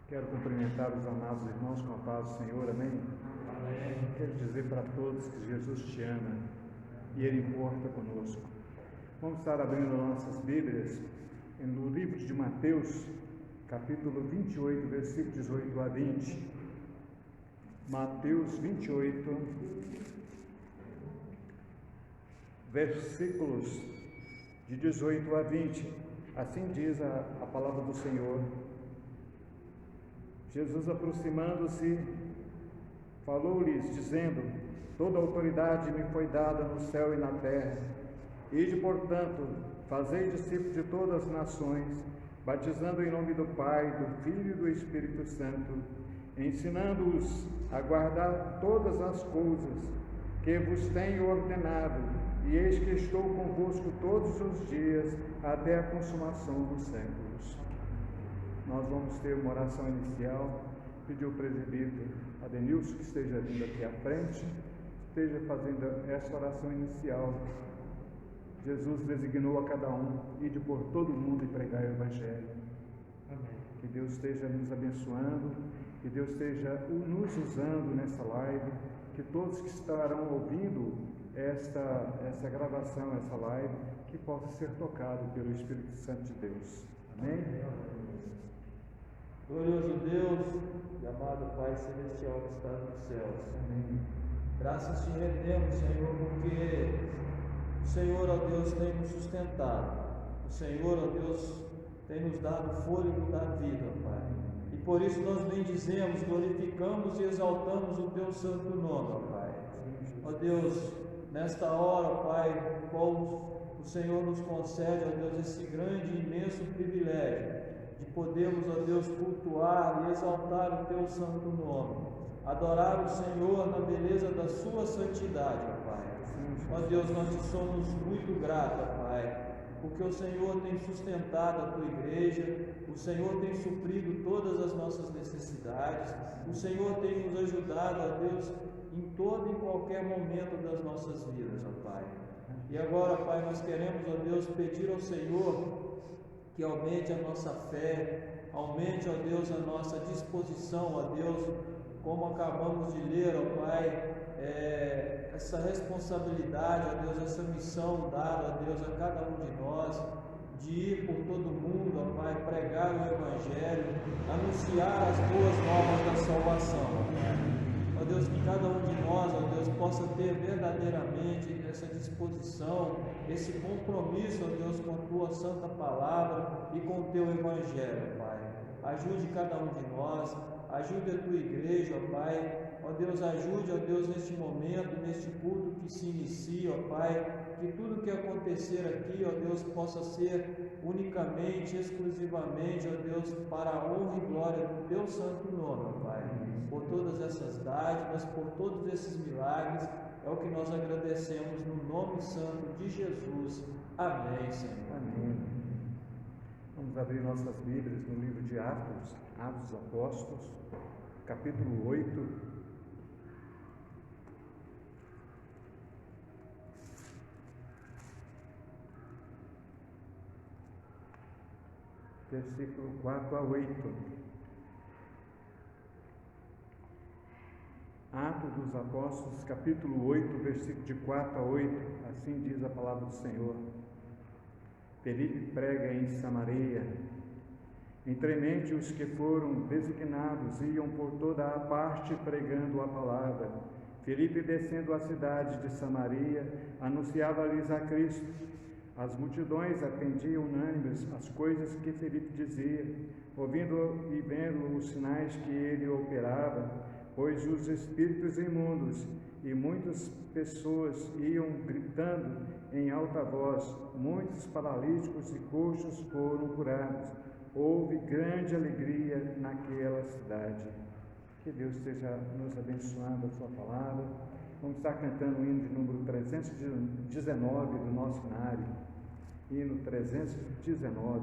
Quero cumprimentar os amados irmãos com a paz do Senhor, amém? Amém. Quero dizer para todos que Jesus te ama e Ele importa conosco. Vamos estar abrindo nossas Bíblias no livro de Mateus, capítulo 28, versículo 18 a 20. Mateus 28, versículos de 18 a 20. Assim diz a palavra do Senhor. Jesus, aproximando-se, falou-lhes, dizendo: toda autoridade me foi dada no céu e na terra. Ide, portanto, fazei discípulos de todas as nações, batizando em nome do Pai, do Filho e do Espírito Santo, ensinando-os a guardar todas as coisas que vos tenho ordenado, e eis que estou convosco todos os dias, até a consumação dos séculos. Nós vamos ter uma oração inicial. Pedir ao presbítero Adenilson que esteja vindo aqui à frente, esteja fazendo essa oração inicial. Jesus designou a cada um: ide por todo mundo e pregar o Evangelho. Amém. Que Deus esteja nos abençoando, que Deus esteja nos usando nessa live, que todos que estarão ouvindo essa gravação, essa live, que possa ser tocado pelo Espírito Santo de Deus. Amém? Glorioso Deus e amado Pai Celestial que está nos céus. Amém. Graças te rendemos, Senhor, porque o Senhor, ó Deus, tem nos sustentado. O Senhor, ó Deus, tem nos dado o fôlego da vida, Pai. E por isso nós bendizemos, glorificamos e exaltamos o Teu santo nome, ó Pai. Ó Deus, nesta hora, Pai, qual o Senhor nos concede, ó Deus, esse grande e imenso privilégio de podermos, ó Deus, cultuar e exaltar o Teu santo nome, adorar o Senhor na beleza da Sua santidade, ó Pai. Ó Deus, nós te somos muito gratos, ó Pai, porque o Senhor tem sustentado a Tua igreja, o Senhor tem suprido todas as nossas necessidades, o Senhor tem nos ajudado, ó Deus, em todo e qualquer momento das nossas vidas, ó Pai. E agora, Pai, nós queremos, ó Deus, pedir ao Senhor que aumente a nossa fé, aumente, ó Deus, a nossa disposição, ó Deus, como acabamos de ler, ó Pai, essa responsabilidade, ó Deus, essa missão dada, ó Deus, a cada um de nós, de ir por todo mundo, ó Pai, pregar o Evangelho, anunciar as boas novas da salvação, ó Pai. Ó Deus, que cada um de nós, ó Deus, possa ter verdadeiramente essa disposição, esse compromisso, ó Deus, com a Tua Santa Palavra e com o Teu Evangelho, Pai. Ajude cada um de nós, ajude a Tua igreja, ó Pai. Ó Deus, ajude, ó Deus, neste momento, neste culto que se inicia, ó Pai, que tudo que acontecer aqui, ó Deus, possa ser unicamente, exclusivamente, ó Deus, para a honra e glória do Teu santo nome, ó Pai. Por todas essas dádivas, por todos esses milagres, é o que nós agradecemos no nome santo de Jesus. Amém, Senhor. Amém. Vamos abrir nossas Bíblias no livro de Atos dos Apóstolos, capítulo 8. Versículo 4 a 8. Atos dos Apóstolos, capítulo 8, versículo de 4 a 8. Assim diz a palavra do Senhor. Felipe prega em Samaria. Entremente os que foram designados iam por toda a parte pregando a palavra. Felipe, descendo a cidade de Samaria, anunciava-lhes a Cristo. As multidões atendiam unânimes as coisas que Felipe dizia, ouvindo e vendo os sinais que ele operava, pois os espíritos imundos e muitas pessoas iam gritando em alta voz. Muitos paralíticos e coxos foram curados. Houve grande alegria naquela cidade. Que Deus esteja nos abençoando a Sua palavra. Vamos estar cantando o hino de número 319 do nosso cenário. Hino 319.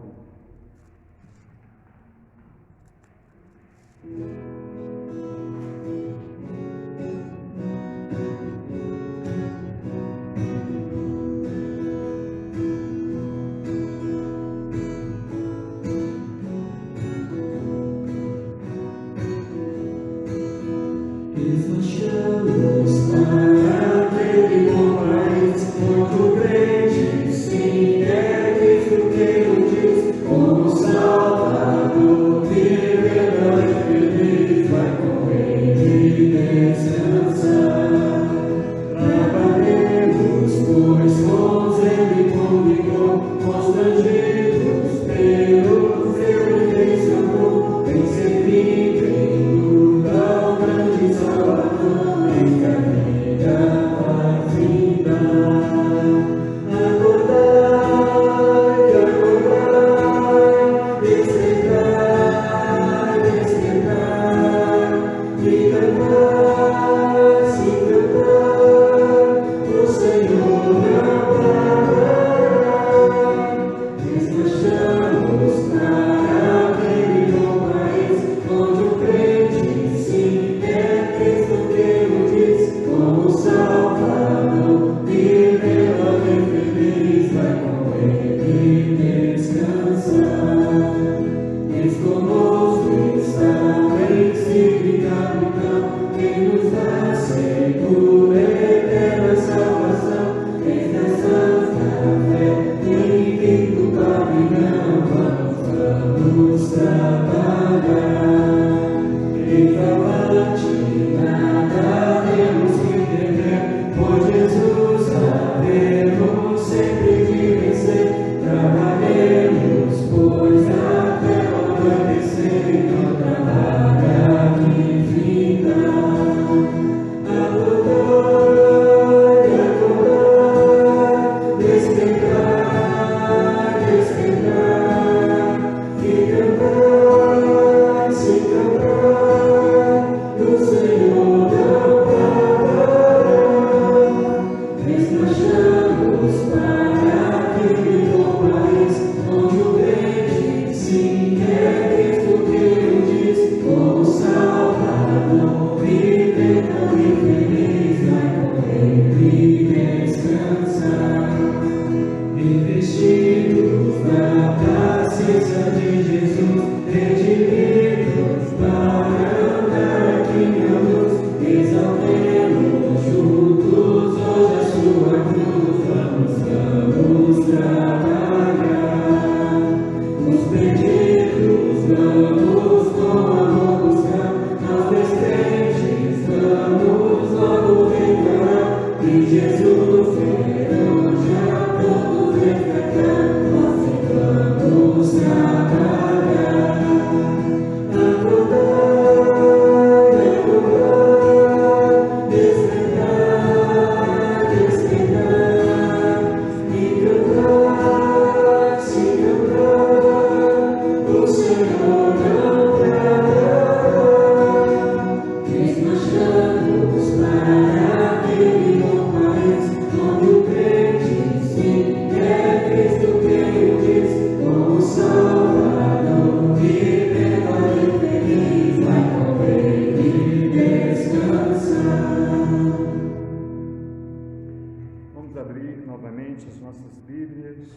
nossas Bíblias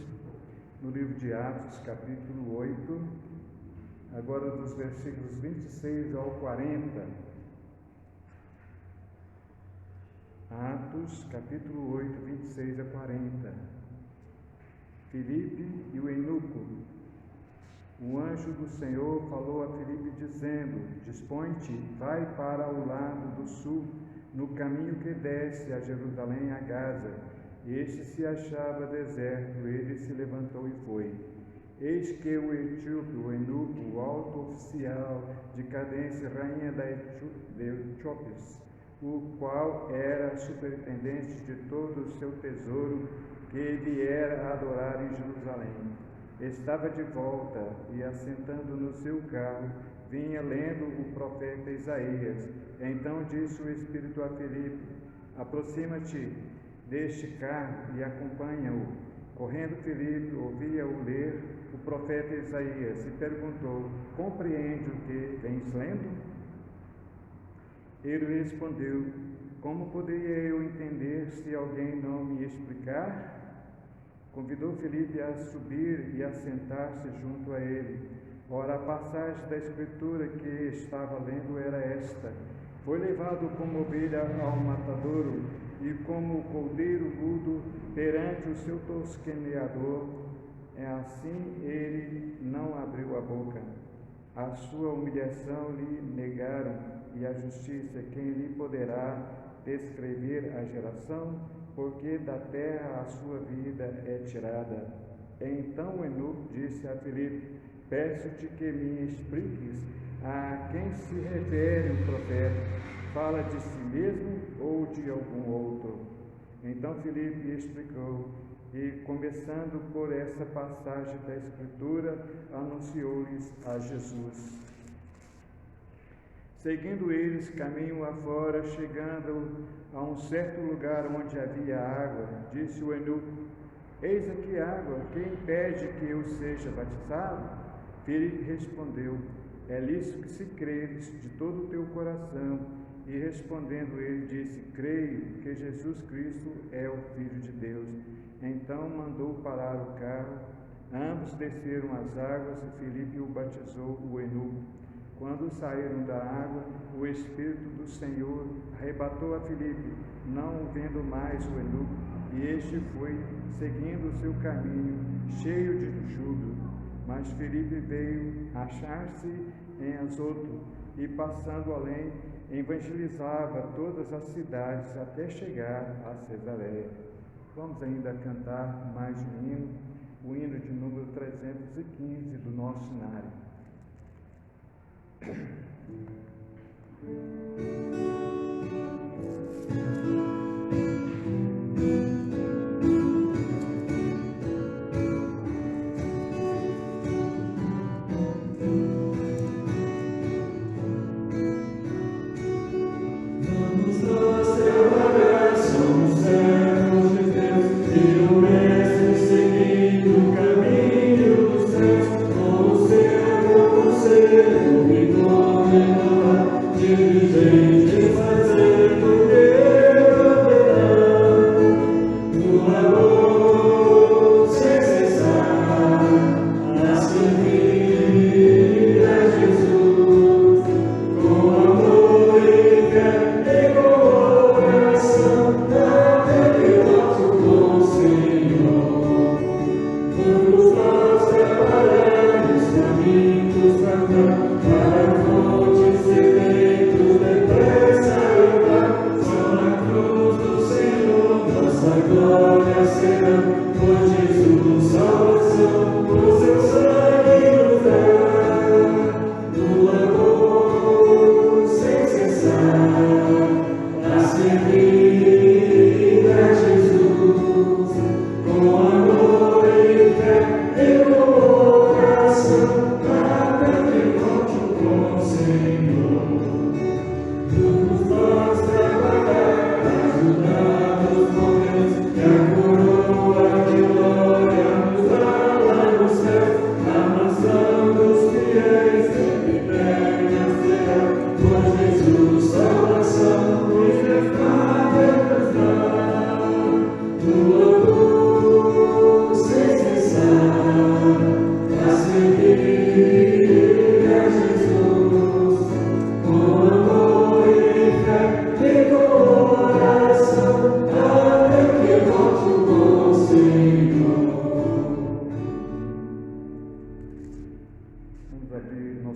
no livro de Atos, capítulo 8, agora dos versículos 26 ao 40. Atos, capítulo 8, 26 a 40. Filipe e o eunuco. O anjo do Senhor falou a Filipe dizendo: Dispõe-te, vai para o lado do sul, no caminho que desce a Jerusalém a Gaza. Este se achava deserto, ele se levantou e foi. Eis que o etíope, o eunuco, o alto oficial de Cadência, rainha de Etiópias, o qual era superintendente de todo o seu tesouro, que viera adorar em Jerusalém, estava de volta e, assentando no seu carro, vinha lendo o profeta Isaías. Então disse o Espírito a Filipe: Aproxima-te deste carro e acompanha-o. Correndo Filipe, ouvia-o ler o profeta Isaías e perguntou: Compreende o que vens lendo? Ele respondeu: Como poderia eu entender se alguém não me explicar? Convidou Filipe a subir e a sentar-se junto a ele. Ora, a passagem da Escritura que estava lendo era esta: Foi levado como ovelha ao matadouro, e como cordeiro mudo perante o seu tosqueneador, assim ele não abriu a boca. A sua humilhação lhe negaram, e a justiça, quem lhe poderá descrever a geração? Porque da terra a sua vida é tirada. Então o eunuco disse a Filipe: Peço-te que me expliques a quem se refere o profeta. Fala de si mesmo ou de algum outro? Então Filipe explicou, e começando por essa passagem da Escritura, anunciou-lhes a Jesus. Seguindo eles caminho afora, chegando a um certo lugar onde havia água, disse o eunuco: Eis aqui água, que impede que eu seja batizado? Filipe respondeu: É lícito que se creres de todo o teu coração. E respondendo ele, disse: Creio que Jesus Cristo é o Filho de Deus. Então mandou parar o carro, ambos desceram as águas e Filipe o batizou, o eunuco. Quando saíram da água, o Espírito do Senhor arrebatou a Filipe, não o vendo mais o eunuco, e este foi seguindo o seu caminho, cheio de júbilo. Mas Filipe veio achar-se em Azoto, e passando além, evangelizava todas as cidades até chegar a Cesareia. Vamos ainda cantar mais um hino, o hino de número 315 do nosso cenário. Dirigente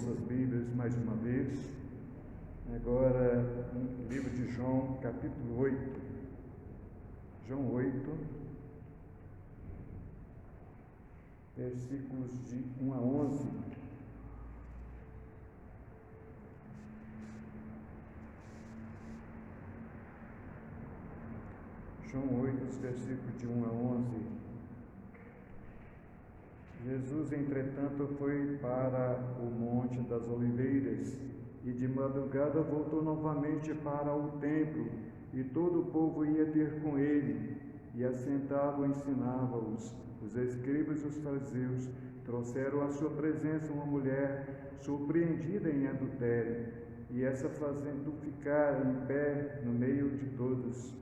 vossas Bíblias mais uma vez, agora no livro de João, capítulo 8. João 8, versículos de 1 a 11. João 8, os versículos de 1 a 11. Jesus, entretanto, foi para o Monte das Oliveiras e de madrugada voltou novamente para o templo, e todo o povo ia ter com ele, e assentado ensinava-os. Os escribas e os fariseus trouxeram à sua presença uma mulher surpreendida em adultério, e essa fazendo ficar em pé no meio de todos.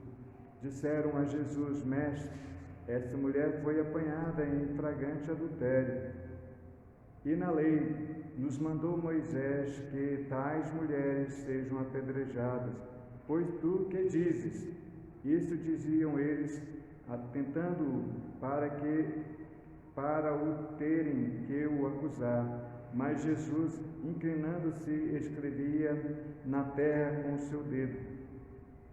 Disseram a Jesus: Mestre, esta mulher foi apanhada em flagrante adultério. E na lei nos mandou Moisés que tais mulheres sejam apedrejadas. Pois tu que dizes? Isso diziam eles, atentando para o terem que o acusar. Mas Jesus, inclinando-se, escrevia na terra com o seu dedo.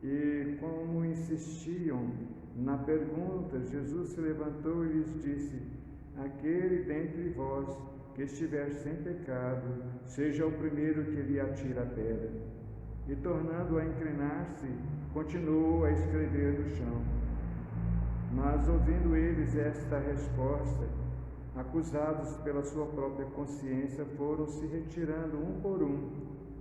E como insistiam na pergunta, Jesus se levantou e lhes disse: aquele dentre vós que estiver sem pecado, seja o primeiro que lhe atire a pedra. E tornando a inclinar-se, continuou a escrever no chão. Mas ouvindo eles esta resposta, acusados pela sua própria consciência, foram se retirando um por um,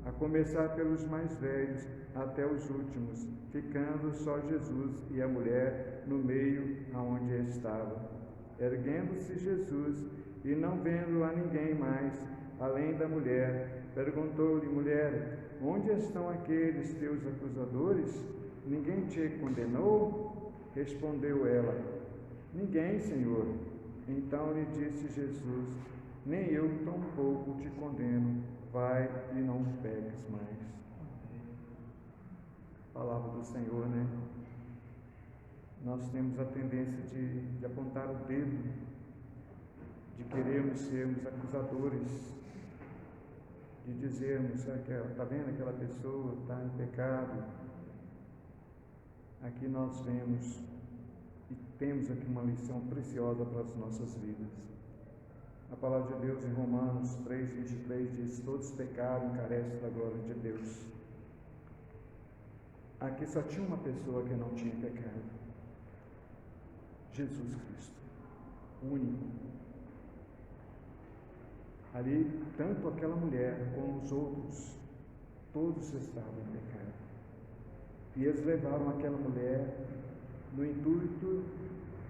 a começar pelos mais velhos até os últimos, ficando só Jesus e a mulher no meio aonde estava. Erguendo-se Jesus e não vendo a ninguém mais, além da mulher, perguntou-lhe: mulher, onde estão aqueles teus acusadores? Ninguém te condenou? Respondeu ela: ninguém, Senhor. Então lhe disse Jesus: nem eu tampouco te condeno. Vai e não peques mais. Palavra do Senhor, né? Nós temos a tendência de apontar o dedo, de querermos sermos acusadores, de dizermos: está vendo aquela pessoa, está em pecado. Aqui nós vemos e temos aqui uma lição preciosa para as nossas vidas. A palavra de Deus em Romanos 3:23 diz: todos pecaram e carecem da glória de Deus. Aqui só tinha uma pessoa que não tinha pecado: Jesus Cristo, o único. Ali, tanto aquela mulher como os outros, todos estavam em pecado. E eles levaram aquela mulher no intuito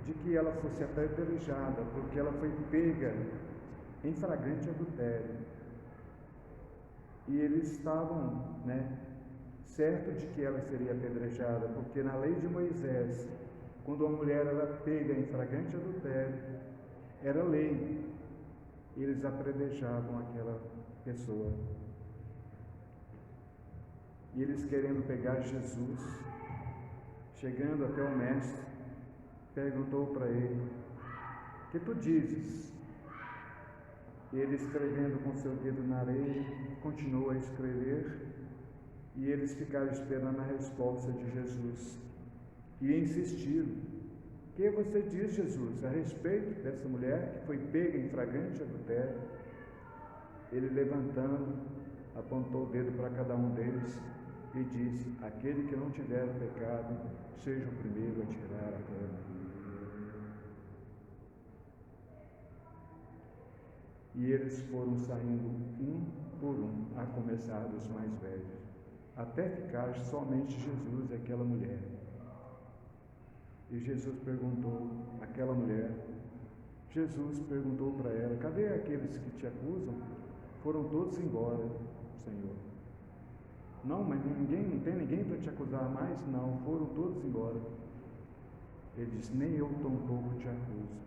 de que ela fosse apedrejada, porque ela foi pega em flagrante adultério. E eles estavam, certo de que ela seria apedrejada, porque na lei de Moisés, quando uma mulher era pega em flagrante adultério, era lei, eles apedrejavam aquela pessoa. E eles querendo pegar Jesus, chegando até o mestre, perguntou para ele: que tu dizes? Ele, escrevendo com seu dedo na areia, continuou a escrever, e eles ficaram esperando a resposta de Jesus. E insistiram: que você diz, Jesus, a respeito dessa mulher que foi pega em flagrante adultério? Ele, levantando, apontou o dedo para cada um deles e disse: aquele que não tiver pecado, seja o primeiro a tirar a pedra. E eles foram saindo um por um, a começar dos mais velhos, até ficar somente Jesus e aquela mulher. E Jesus perguntou àquela mulher, Jesus perguntou para ela: cadê aqueles que te acusam? Foram todos embora, Senhor. Não, mas não tem ninguém para te acusar mais? Não, foram todos embora. Ele disse: nem eu tampouco te acuso.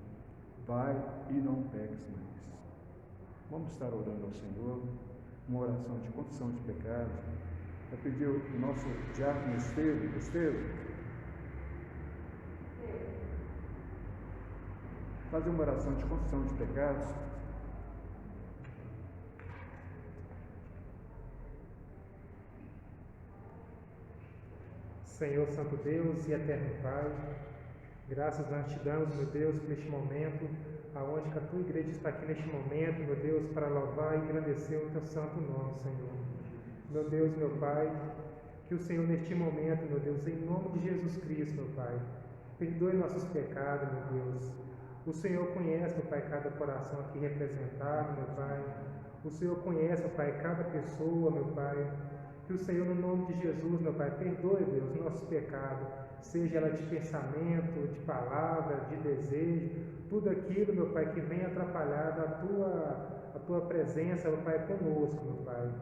Vai e não peques mais. Vamos estar orando ao Senhor, uma oração de confissão de pecados. Eu pedi ao nosso diácono Estevam, fazer uma oração de confissão de pecados. Senhor Santo Deus e Eterno Pai, graças nós te damos, meu Deus, por este momento, aonde que a tua igreja está aqui neste momento, meu Deus, para louvar e engrandecer o teu santo nome, Senhor. Meu Deus, meu Pai, que o Senhor neste momento, meu Deus, em nome de Jesus Cristo, meu Pai, perdoe nossos pecados, meu Deus. O Senhor conhece, meu Pai, cada coração aqui representado, meu Pai. O Senhor conhece, meu Pai, cada pessoa, meu Pai. Que o Senhor, no nome de Jesus, meu Pai, perdoe, Deus, nossos pecados, seja ela de pensamento, de palavra, de desejo, tudo aquilo, meu Pai, que vem atrapalhar a tua presença, meu Pai, conosco, meu Pai.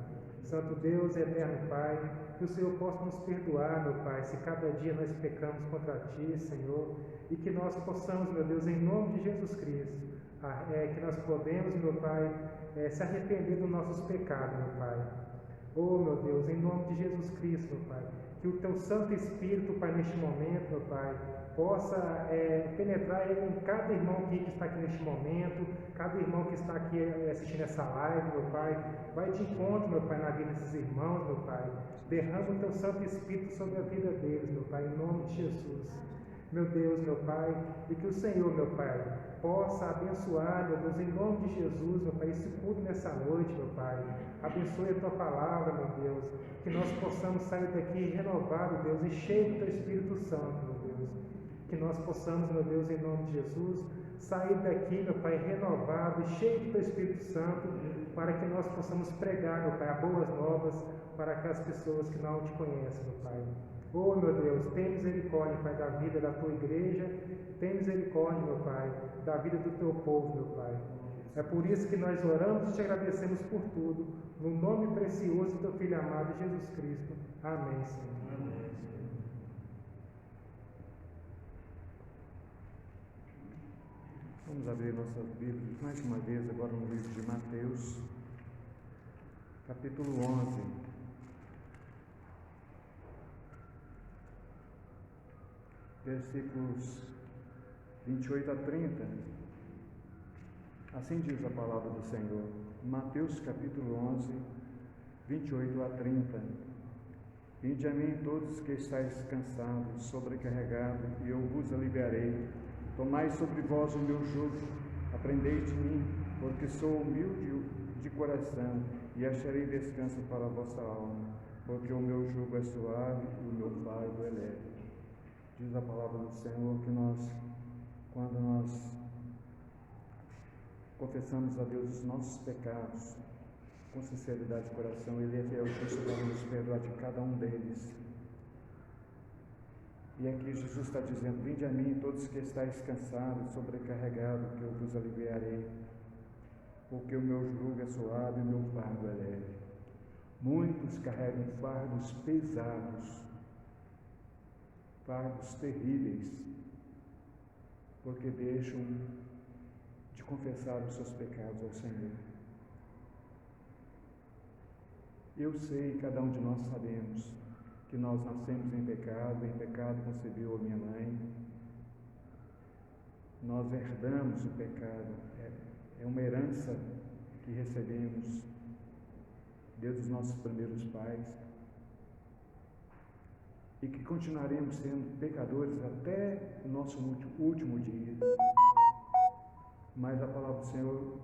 Santo Deus, eterno Pai, que o Senhor possa nos perdoar, meu Pai, se cada dia nós pecamos contra Ti, Senhor, e que nós possamos, meu Deus, em nome de Jesus Cristo, que nós podemos, meu Pai, se arrepender dos nossos pecados, meu Pai. Oh, meu Deus, em nome de Jesus Cristo, meu Pai, que o Teu Santo Espírito, Pai, neste momento, meu Pai, possa penetrar em cada irmão que está aqui neste momento, cada irmão que está aqui assistindo essa live, meu Pai, vai de encontro, meu Pai, na vida desses irmãos, meu Pai, derrama o Teu Santo Espírito sobre a vida deles, meu Pai, em nome de Jesus. Meu Deus, meu Pai, e que o Senhor, meu Pai, possa abençoar, meu Deus, em nome de Jesus, meu Pai, esse culto nessa noite, meu Pai. Abençoe a Tua palavra, meu Deus, que nós possamos sair daqui renovado, Deus, e cheio do Teu Espírito Santo, meu Deus. Que nós possamos, meu Deus, em nome de Jesus, sair daqui, meu Pai, renovado e cheio do Teu Espírito Santo, para que nós possamos pregar, meu Pai, boas novas para aquelas pessoas que não Te conhecem, meu Pai. Oh, meu Deus, tem misericórdia, Pai, da vida da Tua igreja, tem misericórdia, meu Pai, da vida do Teu povo, meu Pai. É por isso que nós oramos e Te agradecemos por tudo, no nome precioso do Teu Filho amado, Jesus Cristo. Amém, Senhor. Amém. Vamos abrir nossas Bíblias mais uma vez agora no livro de Mateus, capítulo 11. Versículos 28 a 30, assim diz a palavra do Senhor. Mateus capítulo 11, 28 a 30. Vinde a mim todos que estáis cansados, sobrecarregados, e eu vos aliviarei. Tomai sobre vós o meu jugo, aprendei de mim, porque sou humilde de coração, e acharei descanso para a vossa alma, porque o meu jugo é suave e o meu fardo é leve. Diz a palavra do Senhor que quando nós confessamos a Deus os nossos pecados, com sinceridade de coração, Ele é fiel e justo para nos perdoar de cada um deles. E aqui Jesus está dizendo: vinde a mim todos que estáis cansados, sobrecarregados, que eu vos aliviarei, porque o meu jugo é suave e o meu fardo é leve. Muitos carregam fardos pesados, fardos terríveis, porque deixam de confessar os seus pecados ao Senhor. Eu sei, cada um de nós sabemos, que nós nascemos em pecado concebeu a minha mãe, nós herdamos o pecado, é uma herança que recebemos desde os nossos primeiros pais, e que continuaremos sendo pecadores até o nosso último dia. Mas a palavra do Senhor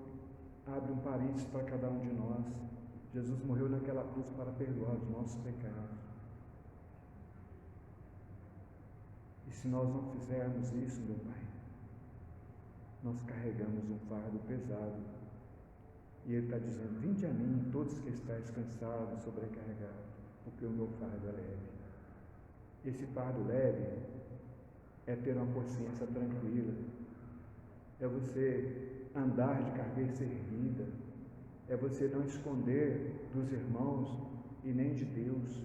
abre um parênteses para cada um de nós. Jesus morreu naquela cruz para perdoar os nossos pecados. E se nós não fizermos isso, meu Pai, nós carregamos um fardo pesado. E Ele está dizendo: vinde a mim, todos que estáis cansados, sobrecarregados, porque o meu fardo é leve. Esse fardo leve é ter uma consciência tranquila, é você andar de cabeça erguida, é você não esconder dos irmãos e nem de Deus,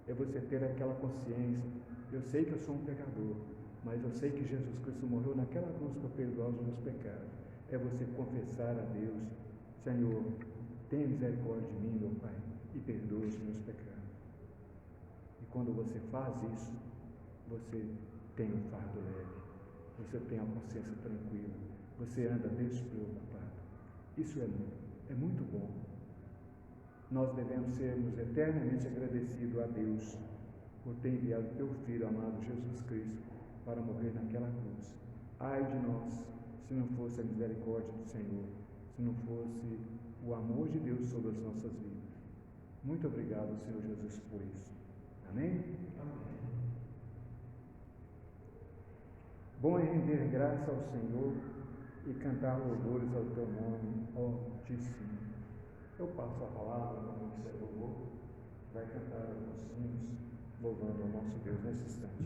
é você ter aquela consciência: eu sei que eu sou um pecador, mas eu sei que Jesus Cristo morreu naquela cruz para perdoar os meus pecados. É você confessar a Deus: Senhor, tenha misericórdia de mim, meu Pai, e perdoa os meus pecados. E quando você faz isso, você tem um fardo leve, você tem a consciência tranquila, você anda despreocupado. Isso é muito bom. Nós devemos sermos eternamente agradecidos a Deus por ter enviado teu Filho amado Jesus Cristo para morrer naquela cruz. Ai de nós, se não fosse a misericórdia do Senhor, se não fosse o amor de Deus sobre as nossas vidas. Muito obrigado, Senhor Jesus, por isso. Amém? Amém. Bom é render graça ao Senhor e cantar louvores ao teu nome, ó Altíssimo. Eu passo a palavra para o Ministério do Louvor, vai cantar alguns hinos louvando ao nosso Deus nesse instante.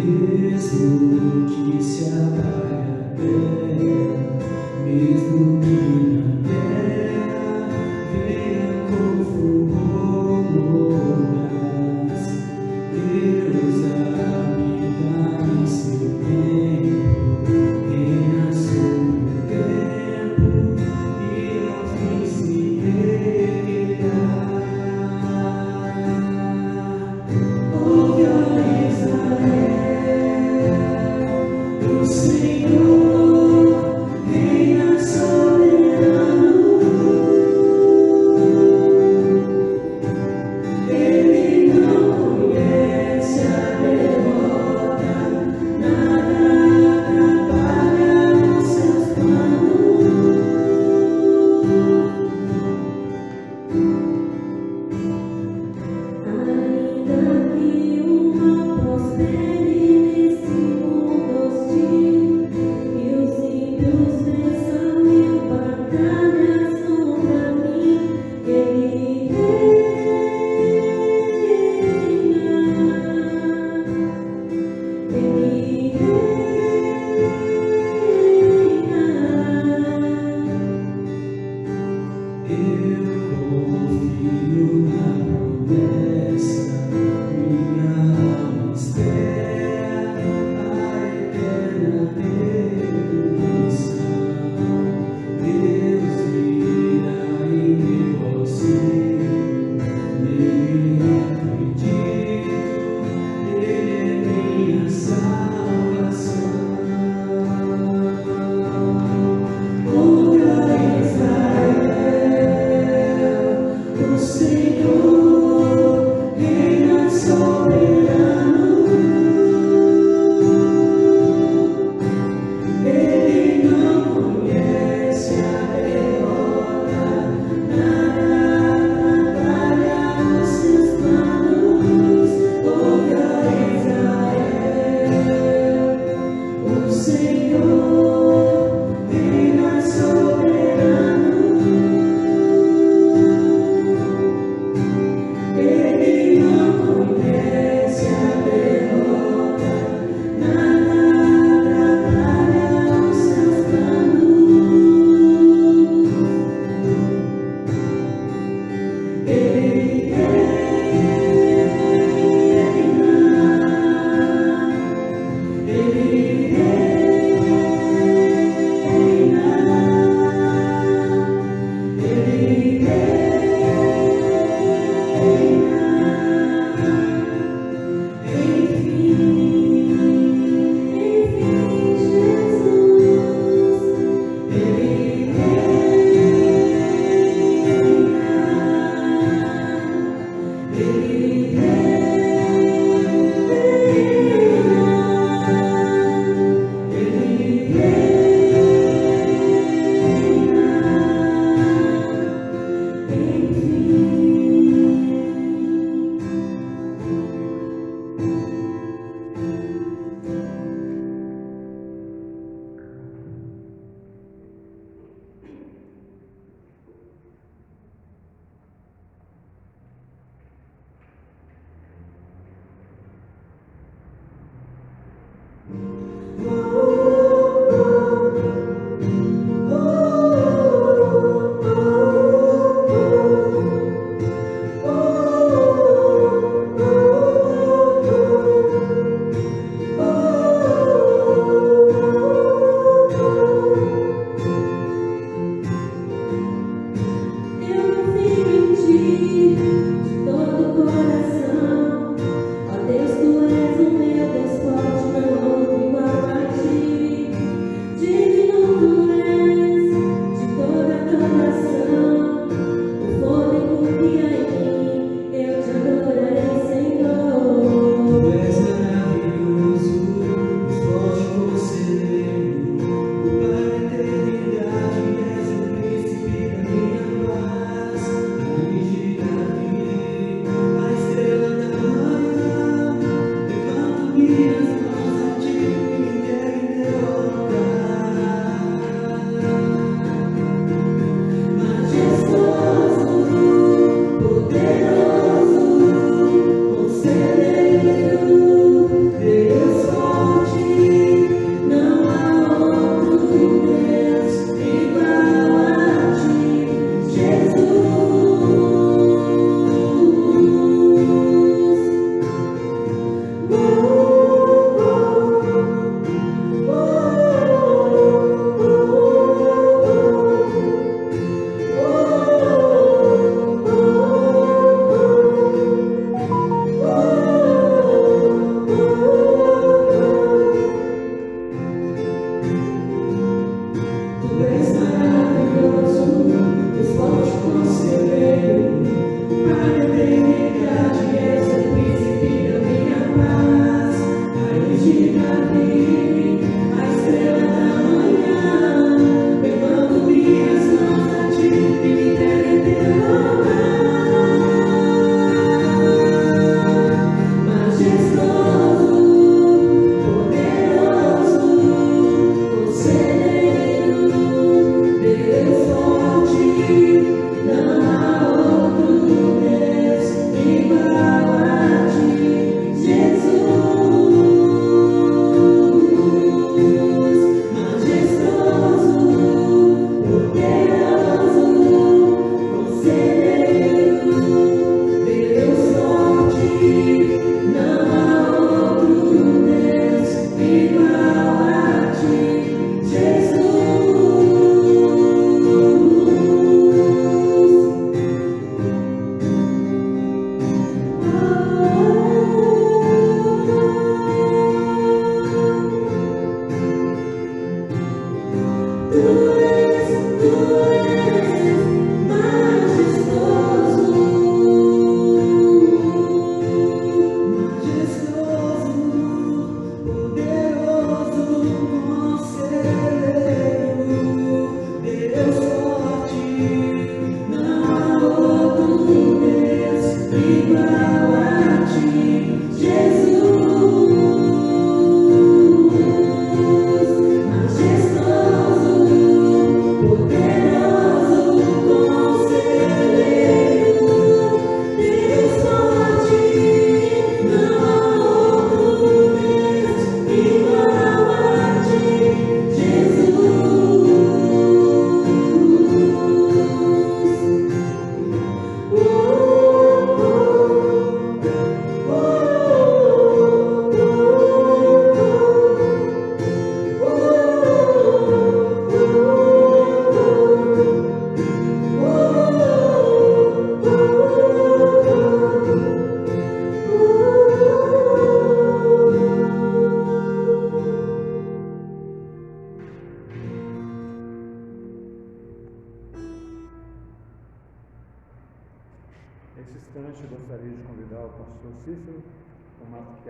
Mesmo que se apague a terra, mesmo que na terra venha com furor, mas Deus habita em seu tempo, reina sobre o tempo e ao fim se erguerá. Ouve a Israel, o Senhor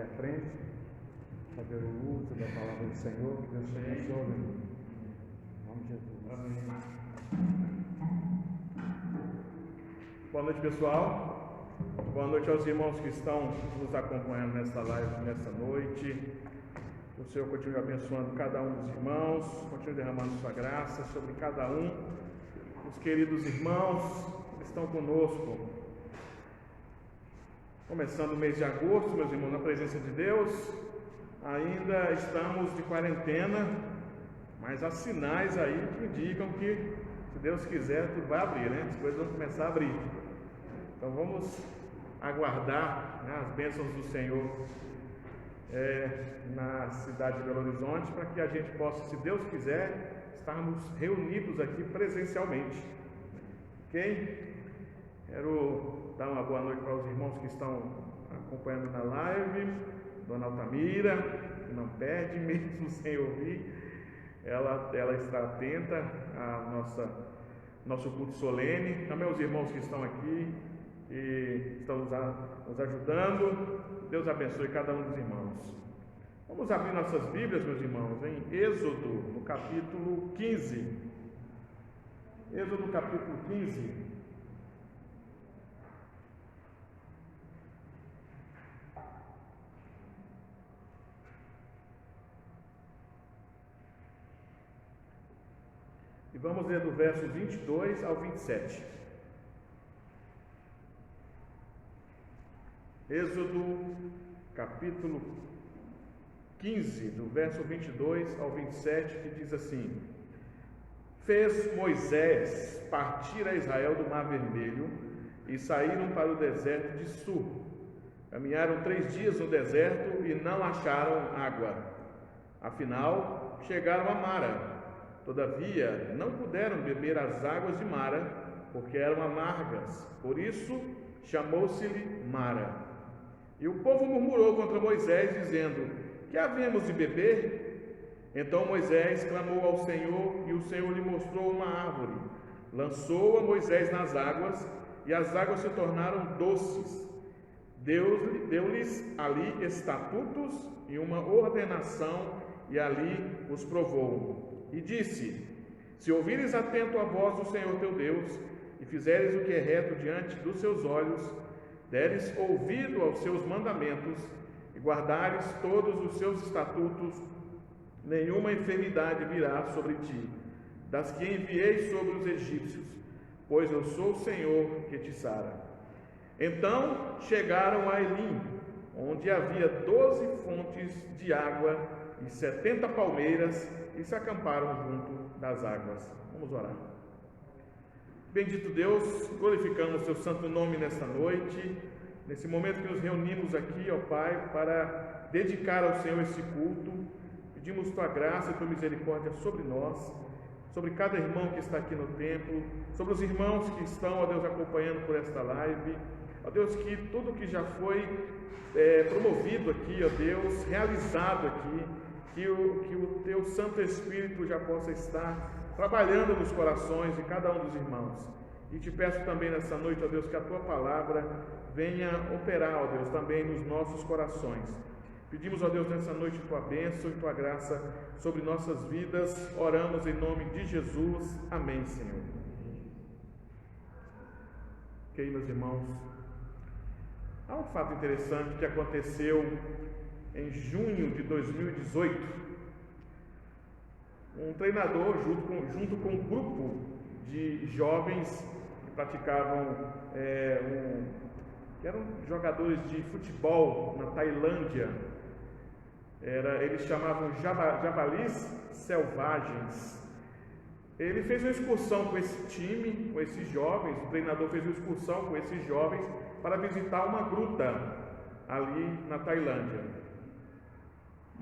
aqui à frente, fazer o uso da palavra do Senhor. Que Deus te abençoe. Em nome de Jesus. Amém. Boa noite, pessoal. Boa noite aos irmãos que estão nos acompanhando nesta live, nesta noite. O Senhor continue abençoando cada um dos irmãos, continue derramando sua graça sobre cada um. Os queridos irmãos que estão conosco. Começando o mês de agosto, meus irmãos, na presença de Deus, ainda estamos de quarentena, mas há sinais aí que indicam que, se Deus quiser, tudo vai abrir, né? As coisas vão começar a abrir. Então vamos aguardar, né, as bênçãos do Senhor na cidade de Belo Horizonte, para que a gente possa, se Deus quiser, estarmos reunidos aqui presencialmente. Ok? Quero dar uma boa noite para os irmãos que estão acompanhando na live. Dona Altamira, que não perde mesmo sem ouvir, ela está atenta ao nosso culto solene. Também os irmãos que estão aqui e estão nos ajudando. Deus abençoe cada um dos irmãos. Vamos abrir nossas Bíblias, meus irmãos, em Êxodo, no capítulo 15. Êxodo, capítulo 15. E vamos ler do verso 22 ao 27. Êxodo, capítulo 15, do verso 22 ao 27, que diz assim: Fez Moisés partir a Israel do Mar Vermelho e saíram para o deserto de Sur. Caminharam 3 dias no deserto e não acharam água. Afinal, chegaram a Mara. Todavia, não puderam beber as águas de Mara, porque eram amargas. Por isso, chamou-se-lhe Mara. E o povo murmurou contra Moisés, dizendo: Que havemos de beber? Então Moisés clamou ao Senhor, e o Senhor lhe mostrou uma árvore. Lançou-a Moisés nas águas, e as águas se tornaram doces. Deu-lhes ali estatutos e uma ordenação, e ali os provou. E disse: Se ouvires atento a voz do Senhor teu Deus, e fizeres o que é reto diante dos seus olhos, deres ouvido aos seus mandamentos, e guardares todos os seus estatutos, nenhuma enfermidade virá sobre ti, das que enviei sobre os egípcios, pois eu sou o Senhor que te sara. Então chegaram a Elim, onde havia 12 fontes de água e 70 palmeiras, e se acamparam junto das águas. Vamos orar. Bendito Deus, glorificamos teu santo nome nesta noite, nesse momento que nos reunimos aqui, ó Pai, para dedicar ao Senhor esse culto. Pedimos tua graça e tua misericórdia sobre nós, sobre cada irmão que está aqui no templo, sobre os irmãos que estão, ó Deus, acompanhando por esta live. Ó Deus, que tudo que já foi promovido aqui, ó Deus, realizado aqui, que o teu Santo Espírito já possa estar trabalhando nos corações de cada um dos irmãos. E te peço também nessa noite, ó Deus, que a tua palavra venha operar, ó Deus, também nos nossos corações. Pedimos, ó Deus, nessa noite tua bênção e tua graça sobre nossas vidas. Oramos em nome de Jesus. Amém, Senhor. Ok, meus irmãos. Há um fato interessante que aconteceu em junho de 2018. Um treinador, junto com um grupo de jovens que praticavam, que eram jogadores de futebol na Tailândia, eles chamavam javalis selvagens. Ele fez uma excursão com esse time, com esses jovens, o treinador fez uma excursão com esses jovens para visitar uma gruta ali na Tailândia.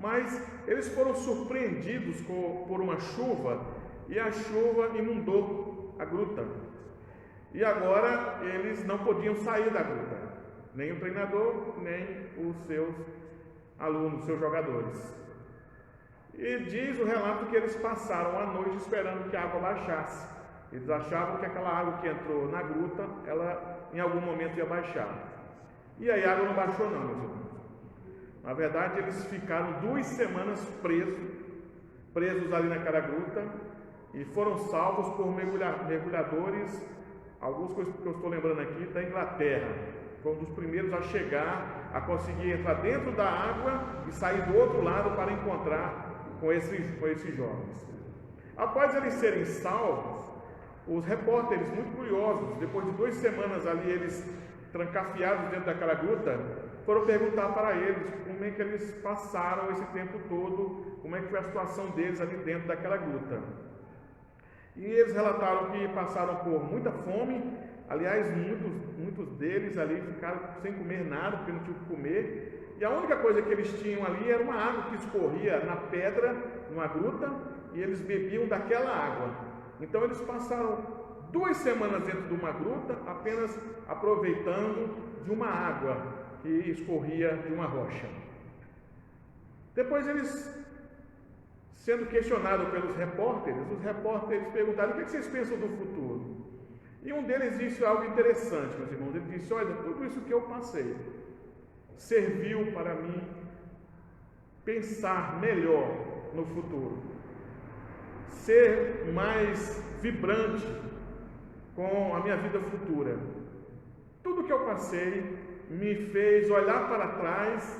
Mas eles foram surpreendidos por uma chuva, e a chuva inundou a gruta. E agora eles não podiam sair da gruta, nem o treinador, nem os seus alunos, seus jogadores. E diz o relato que eles passaram a noite esperando que a água baixasse. Eles achavam que aquela água que entrou na gruta, ela em algum momento ia baixar. E aí a água não baixou não, meus irmãos. Na verdade, eles ficaram 2 semanas presos ali naquela gruta, e foram salvos por mergulhadores, alguns coisas que eu estou lembrando aqui, da Inglaterra. Foi um dos primeiros a chegar, a conseguir entrar dentro da água e sair do outro lado para encontrar com esses jovens. Após eles serem salvos, os repórteres, muito curiosos, depois de 2 semanas ali, eles trancafiados dentro daquela gruta, foram perguntar para eles como é que eles passaram esse tempo todo, como é que foi a situação deles ali dentro daquela gruta. E eles relataram que passaram por muita fome. Aliás, muitos deles ali ficaram sem comer nada, porque não tinham o que comer. E a única coisa que eles tinham ali era uma água que escorria na pedra, numa gruta, e eles bebiam daquela água. Então eles passaram 2 semanas dentro de uma gruta, apenas aproveitando de uma água que escorria de uma rocha. Depois eles, sendo questionados pelos repórteres, os repórteres perguntaram: o que vocês pensam do futuro? E um deles disse algo interessante, meus irmãos. Ele disse: olha, tudo isso que eu passei serviu para mim pensar melhor no futuro, ser mais vibrante com a minha vida futura. Tudo que eu passei me fez olhar para trás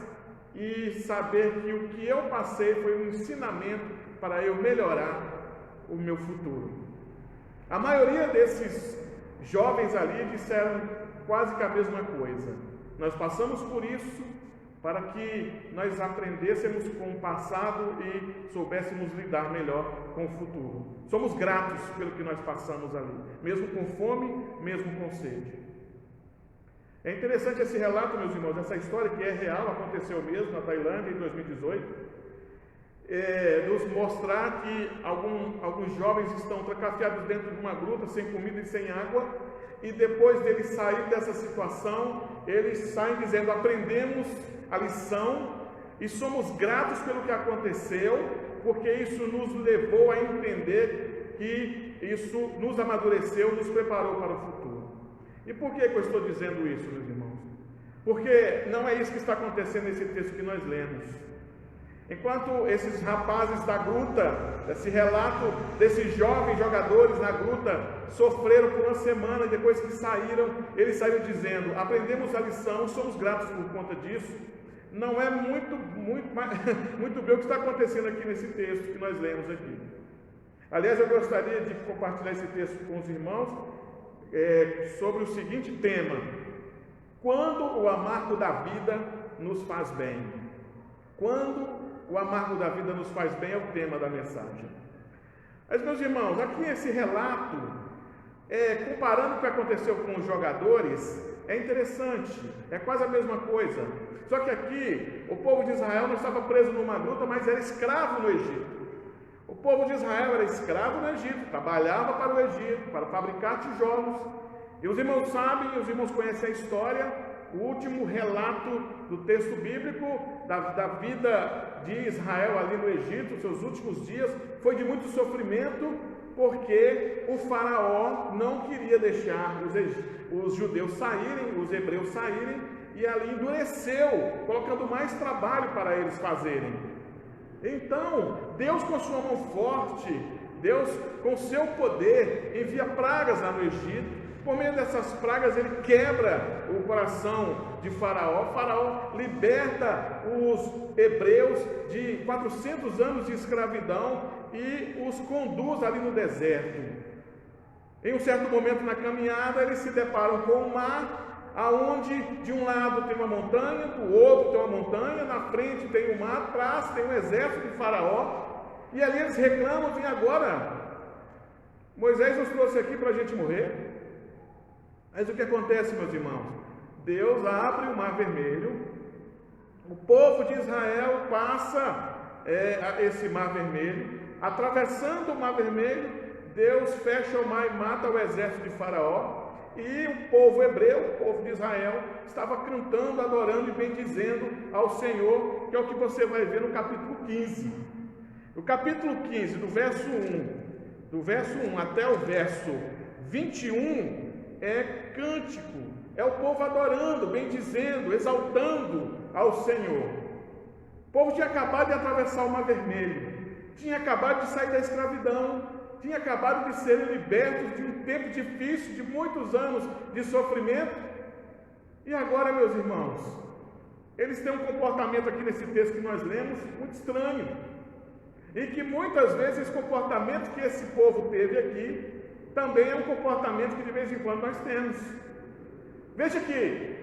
e saber que o que eu passei foi um ensinamento para eu melhorar o meu futuro. A maioria desses jovens ali disseram quase que a mesma coisa. Nós passamos por isso para que nós aprendêssemos com o passado e soubéssemos lidar melhor com o futuro. Somos gratos pelo que nós passamos ali, mesmo com fome, mesmo com sede. É interessante esse relato, meus irmãos, essa história que é real, aconteceu mesmo na Tailândia em 2018, nos mostrar que alguns jovens estão trancafiados dentro de uma gruta, sem comida e sem água, e depois deles sair dessa situação, eles saem dizendo: aprendemos a lição e somos gratos pelo que aconteceu, porque isso nos levou a entender que isso nos amadureceu, nos preparou para o futuro. E por que eu estou dizendo isso, meus irmãos? Porque não é isso que está acontecendo nesse texto que nós lemos. Enquanto esses rapazes da gruta, esse relato desses jovens jogadores na gruta, sofreram por uma semana, e depois que saíram, eles saíram dizendo: aprendemos a lição, somos gratos por conta disso. Não é muito bem o que está acontecendo aqui nesse texto que nós lemos aqui. Aliás, eu gostaria de compartilhar esse texto com os irmãos sobre o seguinte tema: quando o amargo da vida nos faz bem. Quando o amargo da vida nos faz bem é o tema da mensagem. Mas, meus irmãos, aqui esse relato, comparando o que aconteceu com os jogadores, é interessante, é quase a mesma coisa. Só que aqui, o povo de Israel não estava preso numa gruta, mas era escravo no Egito. O povo de Israel era escravo no Egito, trabalhava para o Egito, para fabricar tijolos. E os irmãos sabem, os irmãos conhecem a história. O último relato do texto bíblico da vida de Israel ali no Egito, seus últimos dias, foi de muito sofrimento, porque o faraó não queria deixar os judeus saírem, os hebreus saírem, e ali endureceu, colocando mais trabalho para eles fazerem. Então, Deus com sua mão forte, Deus com seu poder, envia pragas lá no Egito. Por meio dessas pragas, ele quebra o coração de Faraó. Faraó liberta os hebreus de 400 anos de escravidão e os conduz ali no deserto. Em um certo momento na caminhada, eles se deparam com o mar, aonde de um lado tem uma montanha, do outro tem uma montanha, na frente tem o mar, atrás tem um exército de Faraó, e ali eles reclamam: e agora? Moisés nos trouxe aqui para a gente morrer. Mas o que acontece, meus irmãos? Deus abre o Mar Vermelho, o povo de Israel passa esse Mar Vermelho, atravessando o Mar Vermelho, Deus fecha o mar e mata o exército de Faraó, e o povo hebreu, o povo de Israel, estava cantando, adorando e bendizendo ao Senhor, que é o que você vai ver no capítulo 15. No capítulo 15, do verso 1 até o verso 21, é cântico, é o povo adorando, bendizendo, exaltando ao Senhor. O povo tinha acabado de atravessar o Mar Vermelho, tinha acabado de sair da escravidão, tinha acabado de serem libertos de um tempo difícil, de muitos anos de sofrimento. E agora, meus irmãos, eles têm um comportamento aqui nesse texto que nós lemos muito estranho. E que muitas vezes esse comportamento que esse povo teve aqui também é um comportamento que de vez em quando nós temos. Veja que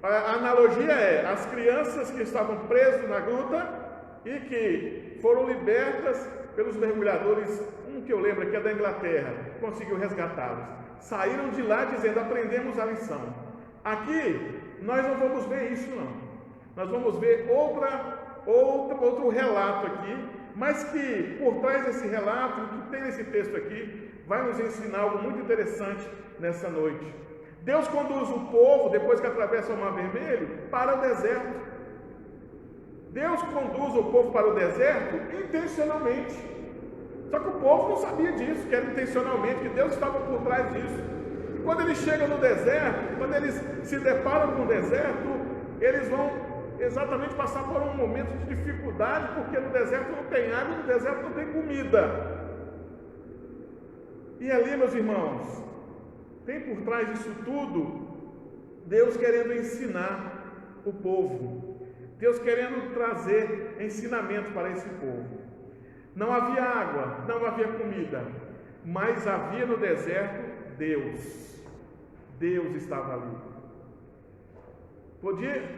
a analogia é as crianças que estavam presas na gruta e que foram libertas pelos mergulhadores, um que eu lembro aqui é da Inglaterra, conseguiu resgatá-los. Saíram de lá dizendo: aprendemos a lição. Aqui nós não vamos ver isso não. Nós vamos ver outro relato aqui, mas que por trás desse relato, o que tem nesse texto aqui, vai nos ensinar algo muito interessante nessa noite. Deus conduz o povo, depois que atravessa o Mar Vermelho, para o deserto. Deus conduz o povo para o deserto intencionalmente. Só que o povo não sabia disso, que era intencionalmente, que Deus estava por trás disso. E quando eles chegam no deserto, quando eles se deparam com o deserto, eles vão exatamente passar por um momento de dificuldade, porque no deserto não tem água, no deserto não tem comida. E ali, meus irmãos, tem por trás disso tudo Deus querendo ensinar o povo, Deus querendo trazer ensinamento para esse povo. Não havia água, não havia comida, mas havia no deserto Deus estava ali.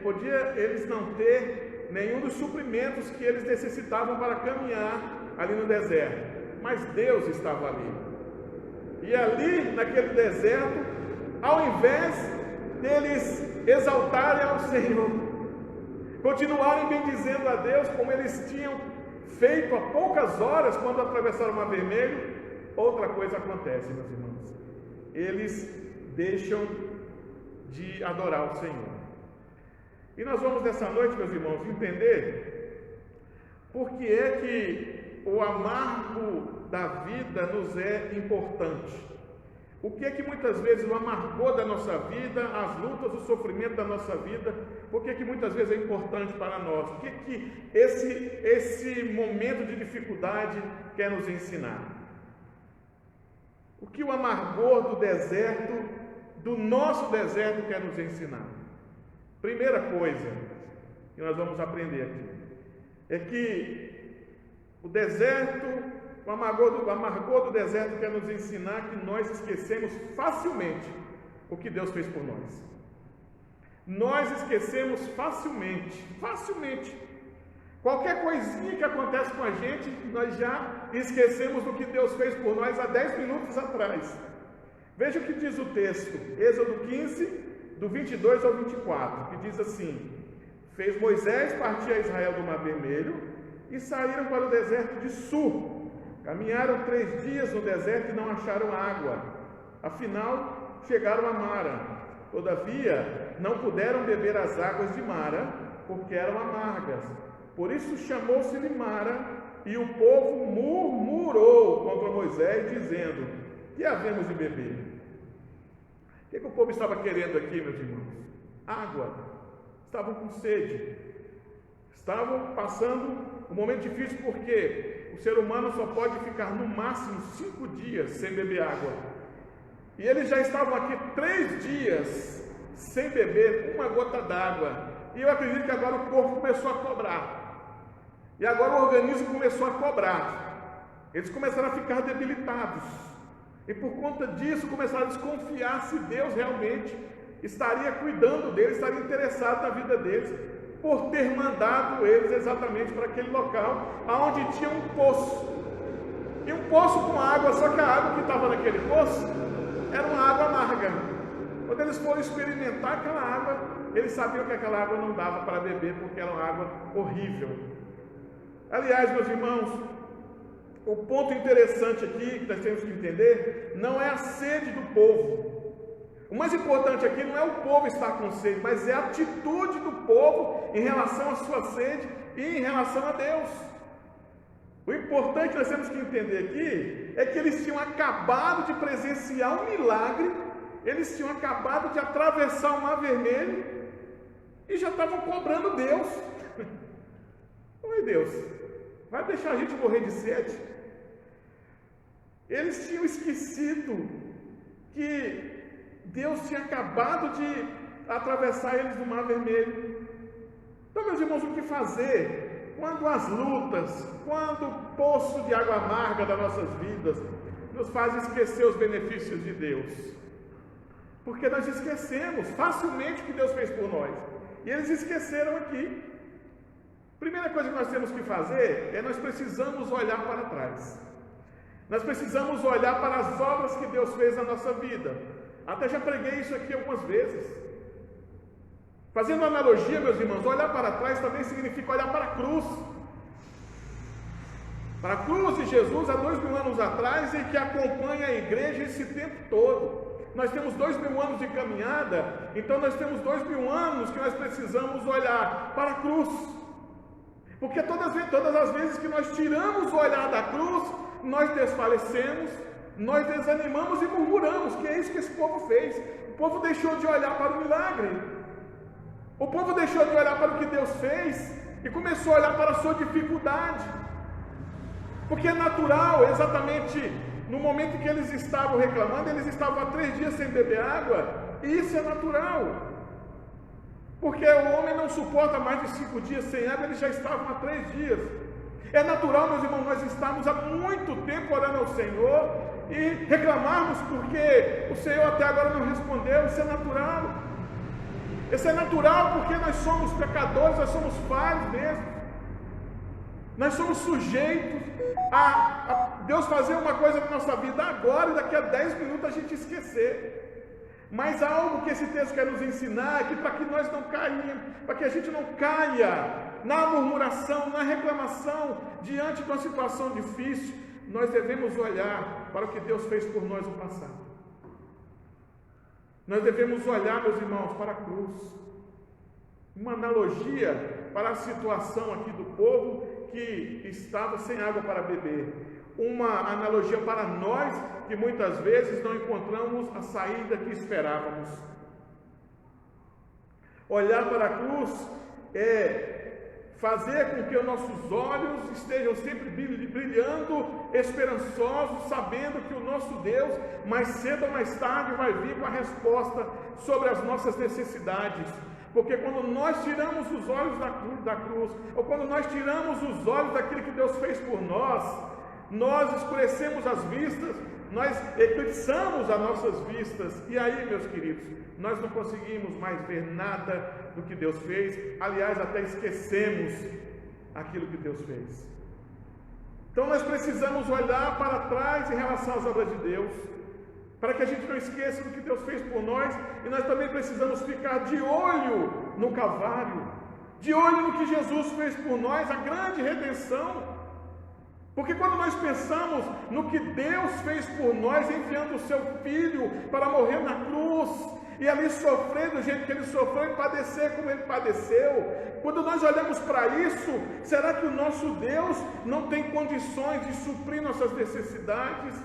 Podia eles não ter nenhum dos suprimentos que eles necessitavam para caminhar ali no deserto, mas Deus estava ali. E ali, naquele deserto, ao invés deles exaltarem ao Senhor, continuarem bendizendo a Deus como eles tinham feito há poucas horas quando atravessaram o Mar Vermelho, outra coisa acontece, meus irmãos. Eles deixam de adorar o Senhor. E nós vamos nessa noite, meus irmãos, entender por que é que o amargo da vida nos é importante. O que é que muitas vezes o amargor da nossa vida, as lutas, o sofrimento da nossa vida, por que é que muitas vezes é importante para nós? O que é que esse momento de dificuldade quer nos ensinar? O que o amargor do deserto, do nosso deserto, quer nos ensinar? Primeira coisa que nós vamos aprender aqui é que o deserto, o amargor do deserto quer nos ensinar que nós esquecemos facilmente o que Deus fez por nós. Nós esquecemos facilmente. Qualquer coisinha que acontece com a gente, nós já esquecemos do que Deus fez por nós há 10 minutos atrás. Veja o que diz o texto, Êxodo 15, do 22 ao 24, que diz assim: fez Moisés partir a Israel do Mar Vermelho e saíram para o deserto de Sur. Caminharam 3 dias no deserto e não acharam água. Afinal, chegaram a Mara. Todavia, não puderam beber as águas de Mara, porque eram amargas. Por isso chamou-se-lhe Mara, e o povo murmurou contra Moisés, dizendo: que havemos de beber? O que o povo estava querendo aqui, meus irmãos? Água. Estavam com sede. Estavam passando um momento difícil, porque o ser humano só pode ficar no máximo 5 dias sem beber água. E eles já estavam aqui 3 dias sem beber uma gota d'água. E eu acredito que agora o corpo começou a cobrar. E agora o organismo começou a cobrar. Eles começaram a ficar debilitados. E por conta disso começaram a desconfiar se Deus realmente estaria cuidando deles, estaria interessado na vida deles, por ter mandado eles exatamente para aquele local, onde tinha um poço. E um poço com água, só que a água que estava naquele poço era uma água amarga. Quando eles foram experimentar aquela água, eles sabiam que aquela água não dava para beber, porque era uma água horrível. Aliás, meus irmãos, o ponto interessante aqui que nós temos que entender não é a sede do povo. O mais importante aqui não é o povo estar com sede, mas é a atitude do povo em relação à sua sede e em relação a Deus. O importante que nós temos que entender aqui é que eles tinham acabado de presenciar um milagre, eles tinham acabado de atravessar o Mar Vermelho e já estavam cobrando Deus. que Deus vai deixar a gente morrer de sede? Eles tinham esquecido que Deus tinha acabado de atravessar eles no Mar Vermelho. Então, meus irmãos, o que fazer quando as lutas, quando o poço de água amarga das nossas vidas nos faz esquecer os benefícios de Deus? Porque nós esquecemos facilmente o que Deus fez por nós. E eles esqueceram aqui. Primeira coisa que nós temos que fazer é nós precisamos olhar para trás. Nós precisamos olhar para as obras que Deus fez na nossa vida. Até já preguei isso aqui algumas vezes. Fazendo uma analogia, meus irmãos, olhar para trás também significa olhar para a cruz. Para a cruz de Jesus há 2000 anos atrás e que acompanha a igreja esse tempo todo. Nós temos 2000 anos de caminhada, então nós temos 2000 anos que nós precisamos olhar para a cruz. Porque todas as vezes que nós tiramos o olhar da cruz, nós desfalecemos, nós desanimamos e murmuramos, que é isso que esse povo fez. O povo deixou de olhar para o milagre. O povo deixou de olhar para o que Deus fez e começou a olhar para a sua dificuldade. Porque é natural, exatamente no momento em que eles estavam reclamando, eles estavam há 3 dias sem beber água, e isso é natural. Porque o homem não suporta mais de 5 dias sem água, eles já estavam há 3 dias. É natural, meus irmãos, nós estamos há muito tempo orando ao Senhor e reclamarmos porque o Senhor até agora não respondeu. Isso é natural. Isso é natural porque nós somos pecadores, nós somos falhos mesmo. Nós somos sujeitos a Deus fazer uma coisa na nossa vida agora e daqui a 10 minutos a gente esquecer. Mas há algo que esse texto quer nos ensinar, que para que nós não caímos, para que a gente não caia na murmuração, na reclamação, diante de uma situação difícil, nós devemos olhar para o que Deus fez por nós no passado. Nós devemos olhar, meus irmãos, para a cruz. Uma analogia para a situação aqui do povo que estava sem água para beber. Uma analogia para nós que muitas vezes não encontramos a saída que esperávamos. Olhar para a cruz é fazer com que os nossos olhos estejam sempre brilhando, esperançosos, sabendo que o nosso Deus, mais cedo ou mais tarde, vai vir com a resposta sobre as nossas necessidades. Porque quando nós tiramos os olhos da cruz, ou quando nós tiramos os olhos daquilo que Deus fez por nós escurecemos as vistas, nós eclipsamos as nossas vistas, e aí, meus queridos, nós não conseguimos mais ver nada do que Deus fez, aliás, até esquecemos aquilo que Deus fez. Então nós precisamos olhar para trás em relação às obras de Deus, para que a gente não esqueça do que Deus fez por nós, e nós também precisamos ficar de olho no Calvário, de olho no que Jesus fez por nós, a grande redenção. Porque quando nós pensamos no que Deus fez por nós, enviando o seu Filho para morrer na cruz, e ali sofrer do jeito que ele sofreu e padecer como ele padeceu, quando nós olhamos para isso, será que o nosso Deus não tem condições de suprir nossas necessidades?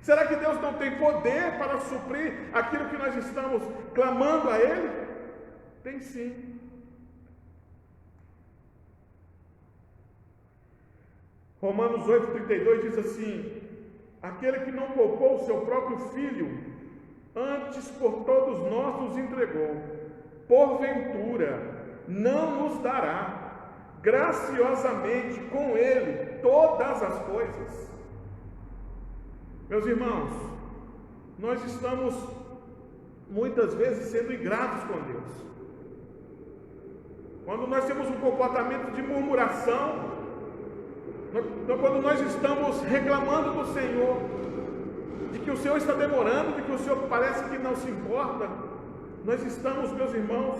Será que Deus não tem poder para suprir aquilo que nós estamos clamando a Ele? Tem sim. Romanos 8,32 diz assim: aquele que não poupou o seu próprio filho, antes por todos nós nos entregou, porventura não nos dará graciosamente com ele todas as coisas? Meus irmãos, nós estamos muitas vezes sendo ingratos com Deus. Quando nós temos um comportamento de murmuração, quando nós estamos reclamando do Senhor, de que o Senhor está demorando, de que o Senhor parece que não se importa, nós estamos, meus irmãos,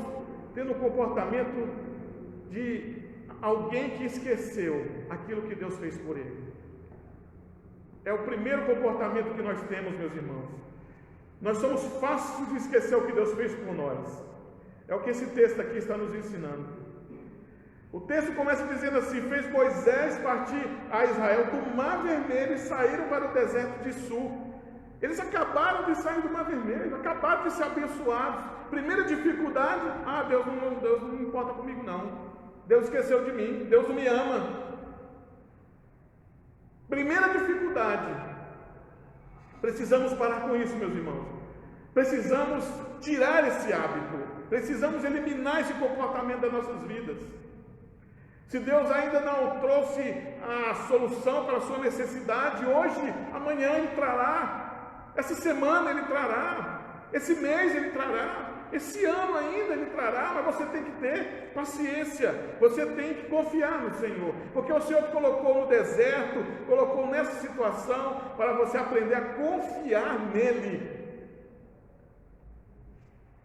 tendo um comportamento de alguém que esqueceu aquilo que Deus fez por ele. É o primeiro comportamento que nós temos, meus irmãos. Nós somos fáceis de esquecer o que Deus fez por nós. É o que esse texto aqui está nos ensinando. O texto começa dizendo assim: fez Moisés partir a Israel do Mar Vermelho e saíram para o deserto de Sul. Eles acabaram de sair do Mar Vermelho, acabaram de ser abençoados. Primeira dificuldade: Deus não importa comigo não. Deus esqueceu de mim, Deus não me ama. Primeira dificuldade. Precisamos parar com isso, meus irmãos. Precisamos tirar esse hábito. Precisamos eliminar esse comportamento das nossas vidas. Se Deus ainda não trouxe a solução para a sua necessidade, hoje, amanhã Ele trará. Essa semana Ele trará. Esse mês Ele trará. Esse ano ainda Ele trará, mas você tem que ter paciência, você tem que confiar no Senhor, porque o Senhor te colocou no deserto, colocou nessa situação para você aprender a confiar nele.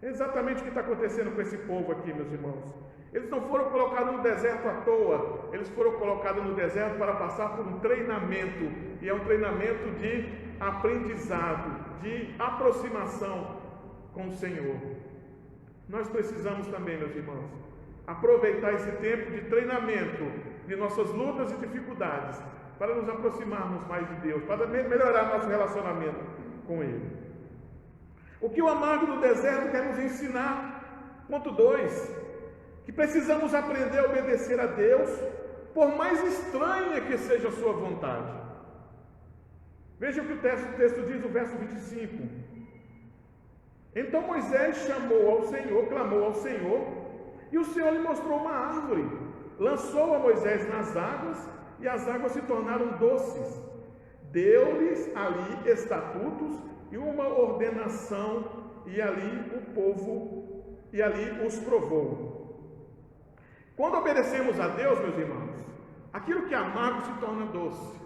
É exatamente o que está acontecendo com esse povo aqui, meus irmãos. Eles não foram colocados no deserto à toa, eles foram colocados no deserto para passar por um treinamento, e é um treinamento de aprendizado, de aproximação com o Senhor. Nós precisamos também, meus irmãos, aproveitar esse tempo de treinamento de nossas lutas e dificuldades para nos aproximarmos mais de Deus, para melhorar nosso relacionamento com Ele. O que o amargo do deserto quer nos ensinar? Ponto 2, que precisamos aprender a obedecer a Deus, por mais estranha que seja a sua vontade. Veja o que o texto diz no verso 25. Então Moisés chamou ao Senhor, clamou ao Senhor, e o Senhor lhe mostrou uma árvore, lançou a Moisés nas águas, e as águas se tornaram doces. Deu-lhes ali estatutos e uma ordenação, e ali o povo, e ali os provou. Quando obedecemos a Deus, meus irmãos, aquilo que é amargo se torna doce.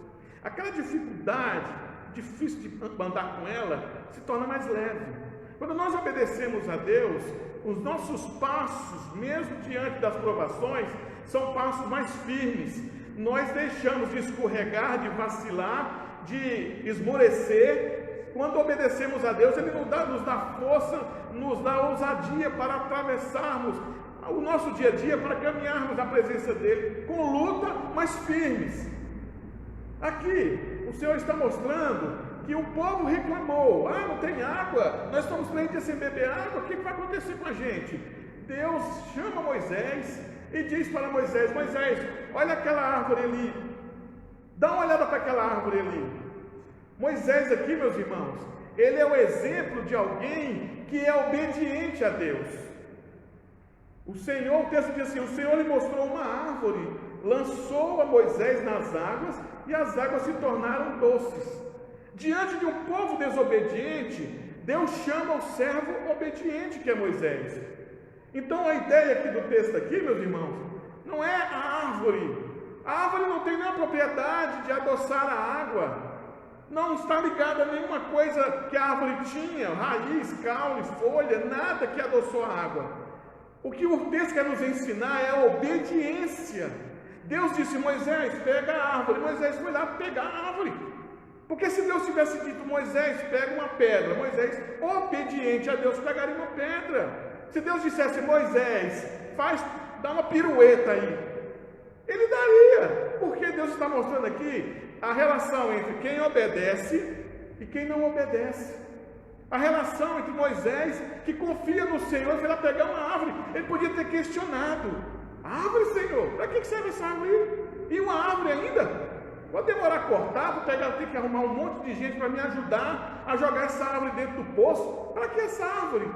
Aquela dificuldade, difícil de andar com ela, se torna mais leve. Quando nós obedecemos a Deus, os nossos passos, mesmo diante das provações, são passos mais firmes. Nós deixamos de escorregar, de vacilar, de esmorecer. Quando obedecemos a Deus, Ele nos dá força, nos dá ousadia para atravessarmos o nosso dia a dia, para caminharmos na presença dEle, com luta, mas firmes. Aqui, o Senhor está mostrando que o povo reclamou: não tem água, nós estamos 3 dias sem beber água, o que vai acontecer com a gente? Deus chama Moisés e diz para Moisés: Moisés, olha aquela árvore ali, dá uma olhada para aquela árvore ali. Moisés aqui, meus irmãos, ele é o exemplo de alguém que é obediente a Deus. O texto diz assim: o Senhor lhe mostrou uma árvore, lançou a Moisés nas águas, e as águas se tornaram doces. Diante de um povo desobediente, Deus chama o servo obediente, que é Moisés. Então a ideia aqui do texto aqui, meus irmãos, não é a árvore. A árvore não tem nenhuma propriedade de adoçar a água. Não está ligada a nenhuma coisa que a árvore tinha, raiz, caule, folha, nada que adoçou a água. O que o texto quer nos ensinar é a obediência. Deus disse: Moisés, pega a árvore. Moisés foi lá pegar a árvore. Porque se Deus tivesse dito: Moisés, pega uma pedra, Moisés, obediente a Deus, pegaria uma pedra. Se Deus dissesse: Moisés, dá uma pirueta aí, ele daria. Porque Deus está mostrando aqui a relação entre quem obedece e quem não obedece. A relação entre Moisés, que confia no Senhor, que vai pegar uma árvore. Ele podia ter questionado: árvore, Senhor, para que serve essa árvore? E uma árvore ainda? Vou demorar a cortar, vou ter que arrumar um monte de gente para me ajudar a jogar essa árvore dentro do poço. Para que essa árvore?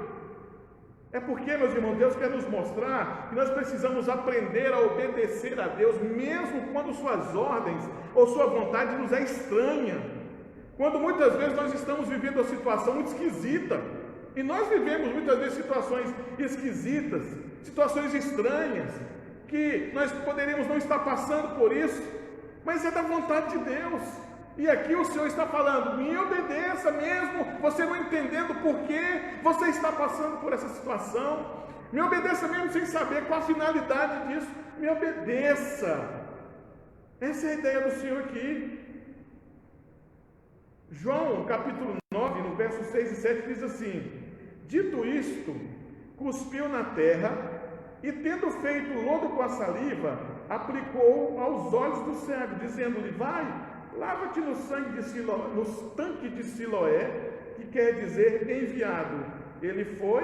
É porque, meus irmãos, Deus quer nos mostrar que nós precisamos aprender a obedecer a Deus, mesmo quando suas ordens ou sua vontade nos é estranha. Quando muitas vezes nós estamos vivendo uma situação muito esquisita, e nós vivemos muitas vezes situações esquisitas, situações estranhas, que nós poderíamos não estar passando por isso, mas é da vontade de Deus. E aqui o Senhor está falando: me obedeça mesmo você não entendendo por que você está passando por essa situação. Me obedeça mesmo sem saber qual a finalidade disso. Me obedeça. Essa é a ideia do Senhor aqui. João capítulo 9, no verso 6 e 7 diz assim: dito isto, cuspiu na terra, e tendo feito lodo com a saliva, aplicou aos olhos do cego, dizendo-lhe: vai, lava-te no tanque de Siloé, que quer dizer enviado. Ele foi,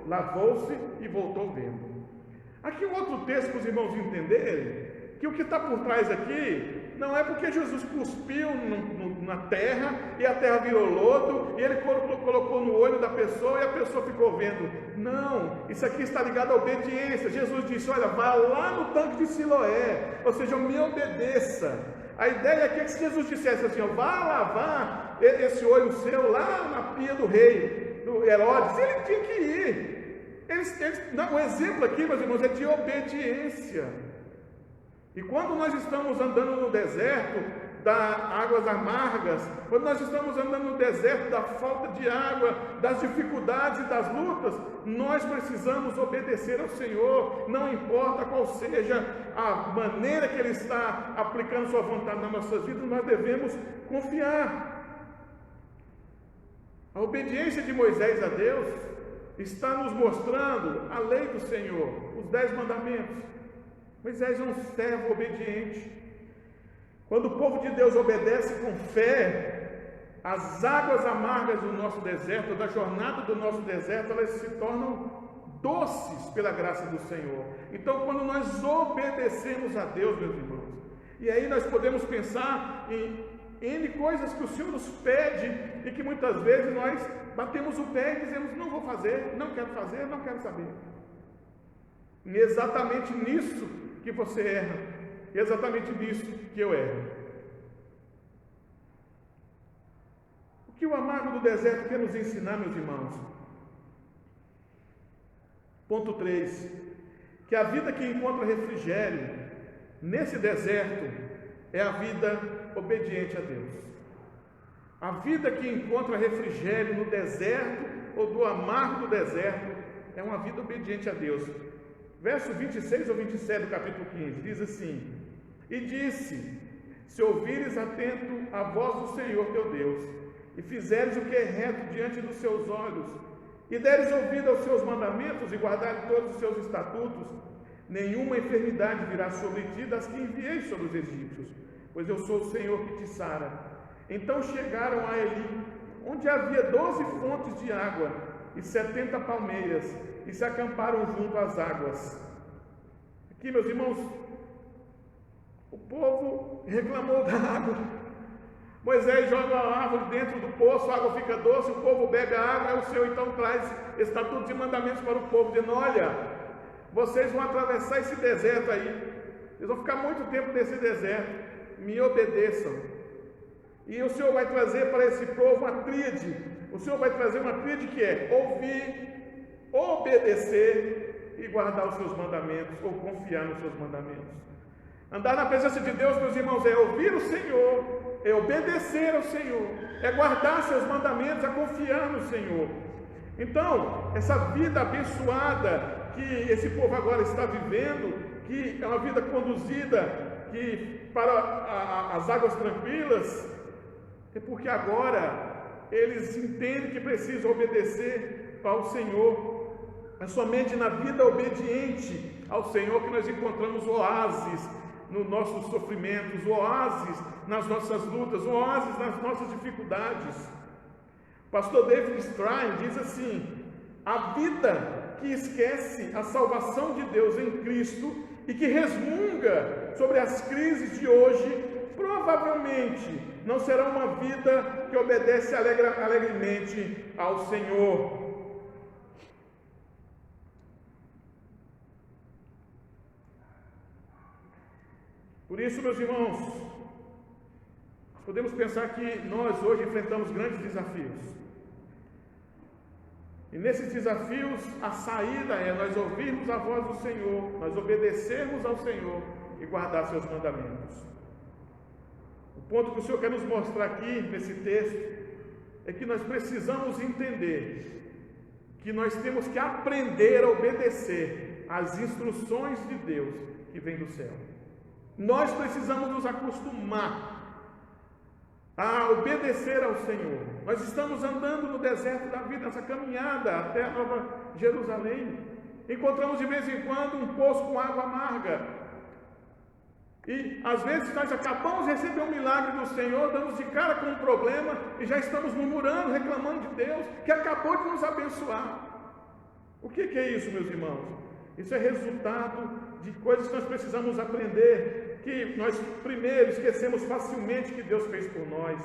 lavou-se e voltou vendo. Aqui um outro texto para os irmãos entenderem, que o que está por trás aqui não é porque Jesus cuspiu na terra e a terra virou lodo e ele colocou no olho da pessoa e a pessoa ficou vendo. Não, isso aqui está ligado à obediência. Jesus disse: olha, vá lá no tanque de Siloé, ou seja, me obedeça. A ideia aqui é que se Jesus dissesse assim, ó, vá lavar esse olho seu lá na pia do rei, do Herodes, ele tinha que ir. O exemplo aqui, meus irmãos, é de obediência. E quando nós estamos andando no deserto das águas amargas, quando nós estamos andando no deserto da falta de água, das dificuldades e das lutas, nós precisamos obedecer ao Senhor, não importa qual seja a maneira que Ele está aplicando Sua vontade nas nossas vidas, nós devemos confiar. A obediência de Moisés a Deus está nos mostrando a lei do Senhor, os 10 mandamentos. Moisés é um servo obediente. Quando o povo de Deus obedece com fé, as águas amargas do nosso deserto, da jornada do nosso deserto, elas se tornam doces pela graça do Senhor. Então, quando nós obedecemos a Deus, meus irmãos, e aí nós podemos pensar em N coisas que o Senhor nos pede e que muitas vezes nós batemos o pé e dizemos: não vou fazer, não quero saber. E é exatamente nisso que você erra, é exatamente nisso que eu erro. O que o amargo do deserto quer nos ensinar, meus irmãos? Ponto 3, que a vida que encontra refrigério nesse deserto é a vida obediente a Deus. A vida que encontra refrigério no deserto ou do amargo do deserto é uma vida obediente a Deus. Verso 26 ou 27 do capítulo 15, diz assim: e disse: se ouvires atento a voz do Senhor teu Deus, e fizeres o que é reto diante dos seus olhos, e deres ouvido aos seus mandamentos, e guardares todos os seus estatutos, nenhuma enfermidade virá sobre ti das que enviei sobre os egípcios, pois eu sou o Senhor que te sara. Então chegaram a Eli, onde havia 12 fontes de água, e 70 palmeiras, e se acamparam junto às águas. Aqui, meus irmãos, o povo reclamou da água. Moisés joga a árvore dentro do poço, a água fica doce, o povo bebe a água, aí o Senhor então traz estatutos e mandamentos para o povo, dizendo: olha, vocês vão atravessar esse deserto aí, vocês vão ficar muito tempo nesse deserto, me obedeçam. E o Senhor vai trazer para esse povo uma tríade. O Senhor vai trazer uma tríade que é ouvir, obedecer e guardar os seus mandamentos, ou confiar nos seus mandamentos. Andar na presença de Deus, meus irmãos, é ouvir o Senhor, é obedecer ao Senhor, é guardar seus mandamentos, é confiar no Senhor. Então, essa vida abençoada que esse povo agora está vivendo, que é uma vida conduzida para as águas tranquilas, é porque agora eles entendem que precisam obedecer ao Senhor. É somente na vida obediente ao Senhor que nós encontramos oásis nos nossos sofrimentos, oásis nas nossas lutas, oásis nas nossas dificuldades. O pastor David Strine diz assim: a vida que esquece a salvação de Deus em Cristo e que resmunga sobre as crises de hoje, provavelmente não será uma vida que obedece alegremente ao Senhor. Por isso, meus irmãos, podemos pensar que nós hoje enfrentamos grandes desafios. E nesses desafios, a saída é nós ouvirmos a voz do Senhor, nós obedecermos ao Senhor e guardar seus mandamentos. O ponto que o Senhor quer nos mostrar aqui, nesse texto, é que nós precisamos entender que nós temos que aprender a obedecer às instruções de Deus que vem do céu. Nós precisamos nos acostumar a obedecer ao Senhor. Nós estamos andando no deserto da vida, nessa caminhada até a Nova Jerusalém. Encontramos de vez em quando um poço com água amarga. E às vezes nós acabamos de receber um milagre do Senhor, damos de cara com um problema e já estamos murmurando, reclamando de Deus, que acabou de nos abençoar. O que é isso, meus irmãos? Isso é resultado de coisas que nós precisamos aprender, que nós, primeiro, esquecemos facilmente que Deus fez por nós.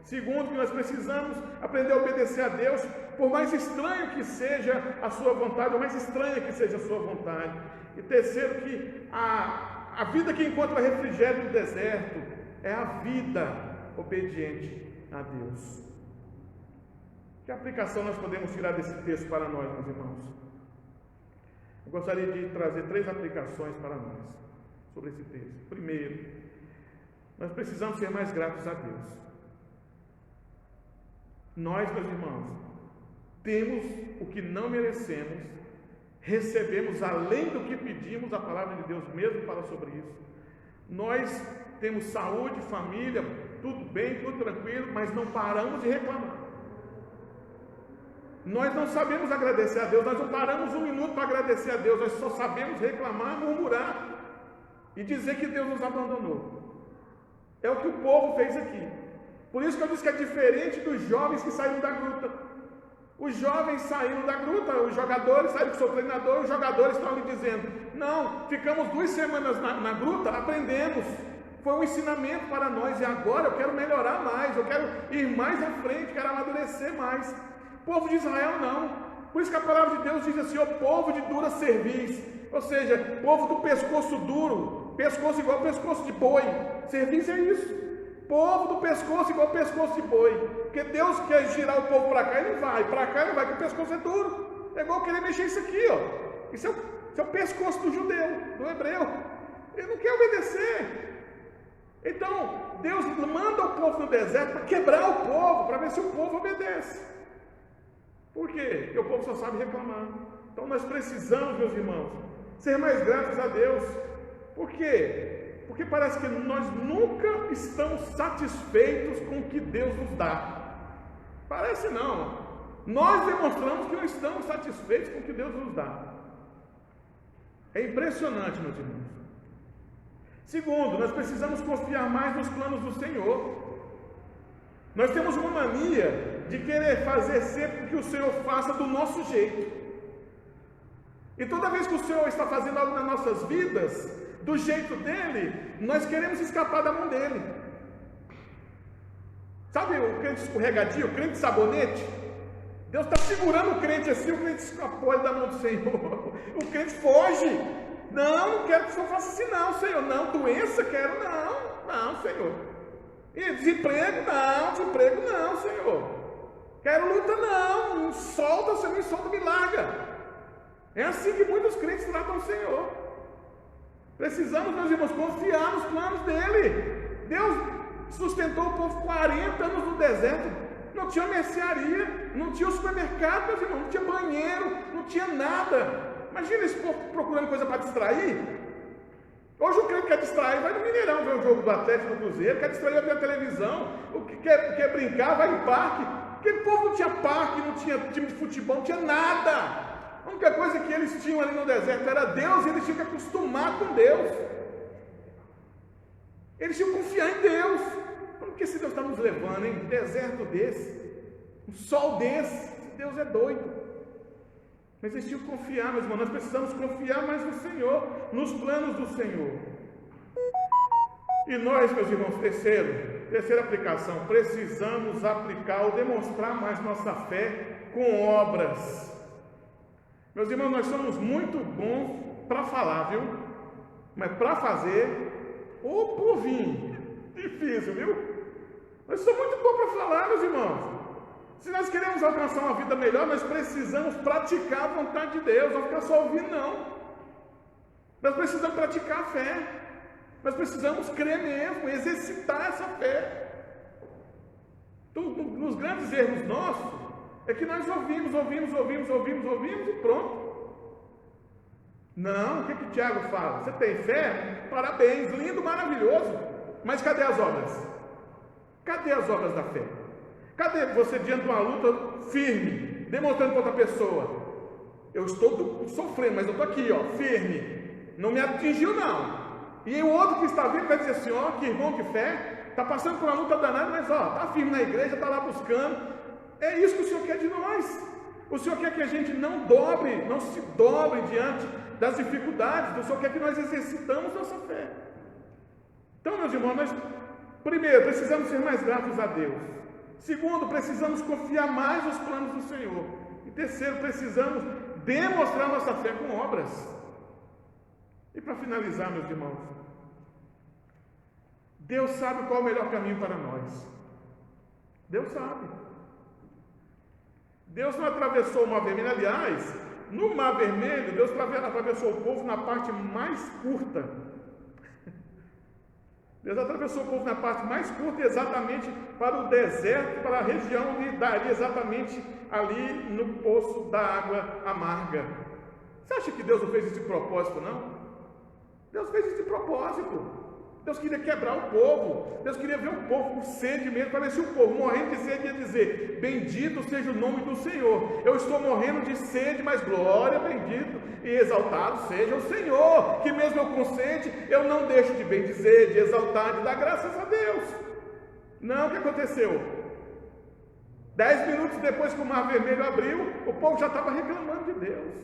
Segundo, que nós precisamos aprender a obedecer a Deus, por mais estranho que seja a sua vontade, por mais estranha que seja a sua vontade. E terceiro, que a vida que encontra refrigério no deserto é a vida obediente a Deus. Que aplicação nós podemos tirar desse texto para nós, meus irmãos? Eu gostaria de trazer 3 aplicações para nós sobre esse texto. Primeiro, nós precisamos ser mais gratos a Deus. Nós, meus irmãos, temos o que não merecemos, recebemos além do que pedimos, a palavra de Deus mesmo fala sobre isso. Nós temos saúde, família, tudo bem, tudo tranquilo, mas não paramos de reclamar. Nós não sabemos agradecer a Deus, nós não paramos um minuto para agradecer a Deus, nós só sabemos reclamar, murmurar e dizer que Deus nos abandonou. É o que o povo fez aqui. Por isso que eu disse que é diferente dos jovens que saíram da gruta. Os jovens saíram da gruta, os jogadores saíram com o seu treinador, os jogadores estão ali dizendo: não, ficamos 2 semanas na gruta, aprendemos, foi um ensinamento para nós, e agora eu quero melhorar mais, eu quero ir mais à frente, quero amadurecer mais. O povo de Israel não. Por isso que a palavra de Deus diz assim: ó, povo de dura cerviz, ou seja, povo do pescoço duro, pescoço igual pescoço de boi. Cerviz é isso, povo do pescoço igual pescoço de boi, porque Deus quer girar o povo para cá e não vai, para cá e não vai, porque o pescoço é duro. É igual querer mexer isso aqui, ó. Isso é o pescoço do judeu, do hebreu. Ele não quer obedecer. Então Deus manda o povo no deserto para quebrar o povo, para ver se o povo obedece. Por quê? Porque o povo só sabe reclamar. Então nós precisamos, meus irmãos, ser mais gratos a Deus. Por quê? Porque parece que nós nunca estamos satisfeitos com o que Deus nos dá. Parece não. Nós demonstramos que não estamos satisfeitos com o que Deus nos dá. É impressionante, meus irmãos. Segundo, nós precisamos confiar mais nos planos do Senhor. Nós temos uma mania de querer fazer sempre o que o Senhor faça do nosso jeito. E toda vez que o Senhor está fazendo algo nas nossas vidas, do jeito dele, nós queremos escapar da mão dele. Sabe o crente escorregadio, o crente sabonete? Deus está segurando o crente assim, o crente escapou da mão do Senhor. O crente foge. Não quero que o Senhor faça assim não, Senhor. Não, doença quero não, Senhor. E desemprego não, Senhor. Quero luta não, solta, Senhor, me solta, me larga. É assim que muitos crentes tratam o Senhor. Precisamos, meus irmãos, confiar nos planos dele. Deus sustentou o povo 40 anos no deserto. Não tinha mercearia, não tinha supermercado, meus irmãos, não tinha banheiro, não tinha nada. Imagina esse povo procurando coisa para distrair. Hoje o crente quer distrair, vai no Mineirão ver o jogo do Atlético, do Cruzeiro, quer distrair, vai ver a televisão, o que quer brincar, vai em parque. Aquele povo não tinha parque, não tinha time de futebol, não tinha nada. A única coisa que eles tinham ali no deserto era Deus, e eles tinham que acostumar com Deus. Eles tinham que confiar em Deus. Porque se Deus está nos levando em um deserto desse, um sol desse, Deus é doido. Mas eles tinham que confiar, meus irmãos, nós precisamos confiar mais no Senhor, nos planos do Senhor. E nós, meus irmãos, terceira aplicação, precisamos aplicar ou demonstrar mais nossa fé com obras. Meus irmãos, nós somos muito bons para falar, viu? Mas para fazer, ô povinho, difícil, viu? Nós somos muito bons para falar, meus irmãos. Se nós queremos alcançar uma vida melhor, nós precisamos praticar a vontade de Deus, não ficar só ouvindo, não. Nós precisamos praticar a fé. Nós precisamos crer mesmo, exercitar essa fé. Então, nos grandes erros nossos, é que nós ouvimos e pronto. Não, o que Tiago fala? Você tem fé? Parabéns, lindo, maravilhoso. Mas cadê as obras? Cadê as obras da fé? Cadê você diante de uma luta firme, demonstrando para outra pessoa? Eu estou sofrendo, mas eu estou aqui, ó, firme. Não me atingiu, não. E o outro que está vindo vai dizer assim, ó, que irmão de fé, está passando por uma luta danada, mas ó, está firme na igreja, está lá buscando. É isso que o Senhor quer de nós. O Senhor quer que a gente não se dobre diante das dificuldades, do Senhor quer que nós exercitamos nossa fé. Então, meus irmãos, nós, primeiro, precisamos ser mais gratos a Deus. Segundo, precisamos confiar mais nos planos do Senhor. E terceiro, precisamos demonstrar nossa fé com obras. E para finalizar, meus irmãos, Deus sabe qual é o melhor caminho para nós. Deus sabe. Deus não atravessou o Mar Vermelho. Aliás, no Mar Vermelho, Deus atravessou o povo na parte mais curta. Deus atravessou o povo na parte mais curta, exatamente para o deserto, para a região onde daria exatamente ali no poço da água amarga. Você acha que Deus não fez isso de propósito, não? Deus fez isso de propósito. Deus queria quebrar o povo. Deus queria ver o povo com sede mesmo, para ver se o povo morrendo de sede ia dizer: bendito seja o nome do Senhor. Eu estou morrendo de sede, mas glória, bendito e exaltado seja o Senhor, que mesmo eu com sede, eu não deixo de bendizer, de exaltar, de dar graças a Deus. Não, o que aconteceu? 10 minutos depois que o Mar Vermelho abriu, o povo já estava reclamando de Deus.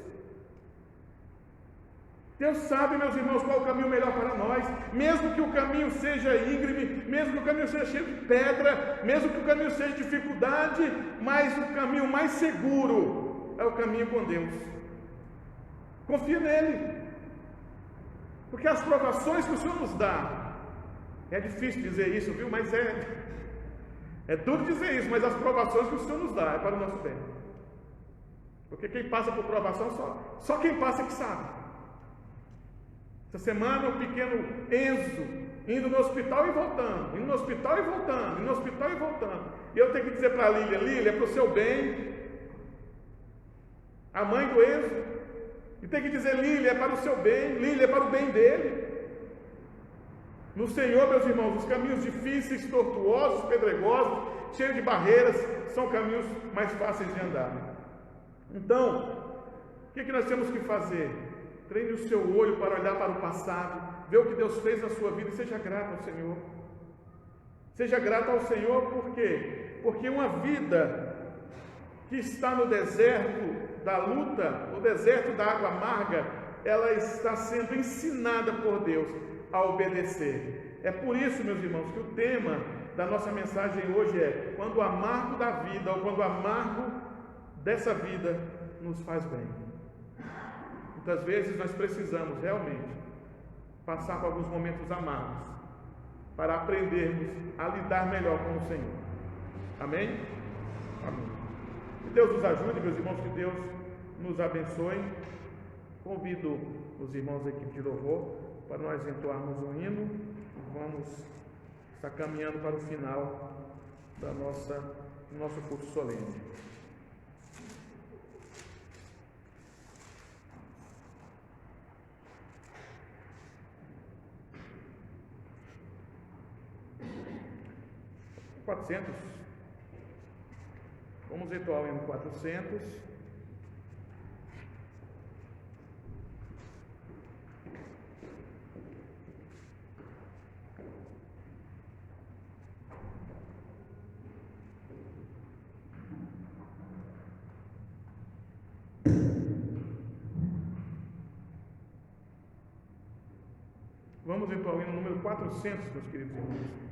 Deus sabe, meus irmãos, qual é o caminho melhor para nós, mesmo que o caminho seja íngreme, mesmo que o caminho seja cheio de pedra, mesmo que o caminho seja de dificuldade, mas o caminho mais seguro é o caminho com Deus. Confia nele, porque as provações que o Senhor nos dá, é difícil dizer isso, viu? Mas é duro dizer isso, mas as provações que o Senhor nos dá é para o nosso bem. Porque quem passa por provação, só quem passa é que sabe. Essa semana o pequeno Enzo indo no hospital e voltando, indo no hospital e voltando, indo no hospital e voltando. E eu tenho que dizer para a Lília: Lília, é para o seu bem. A mãe do Enzo. E tem que dizer: Lília, é para o seu bem, Lília, é para o bem dele. No Senhor, meus irmãos, os caminhos difíceis, tortuosos, pedregosos, cheios de barreiras, são caminhos mais fáceis de andar. Então, o que nós temos que fazer? Treine o seu olho para olhar para o passado, ver o que Deus fez na sua vida e seja grato ao Senhor. Seja grato ao Senhor, por quê? Porque uma vida que está no deserto da luta, no deserto da água amarga, ela está sendo ensinada por Deus a obedecer. É por isso, meus irmãos, que o tema da nossa mensagem hoje é: quando o amargo da vida, ou quando o amargo dessa vida nos faz bem. Muitas vezes nós precisamos realmente passar por alguns momentos amargos para aprendermos a lidar melhor com o Senhor. Amém? Amém. Que Deus nos ajude, meus irmãos, que Deus nos abençoe. Convido os irmãos da equipe de louvor para nós entoarmos um hino. Vamos estar caminhando para o final do nosso culto solene. Vamos entoar o hino 400. Vamos entoar o hino número 400, meus queridos irmãos.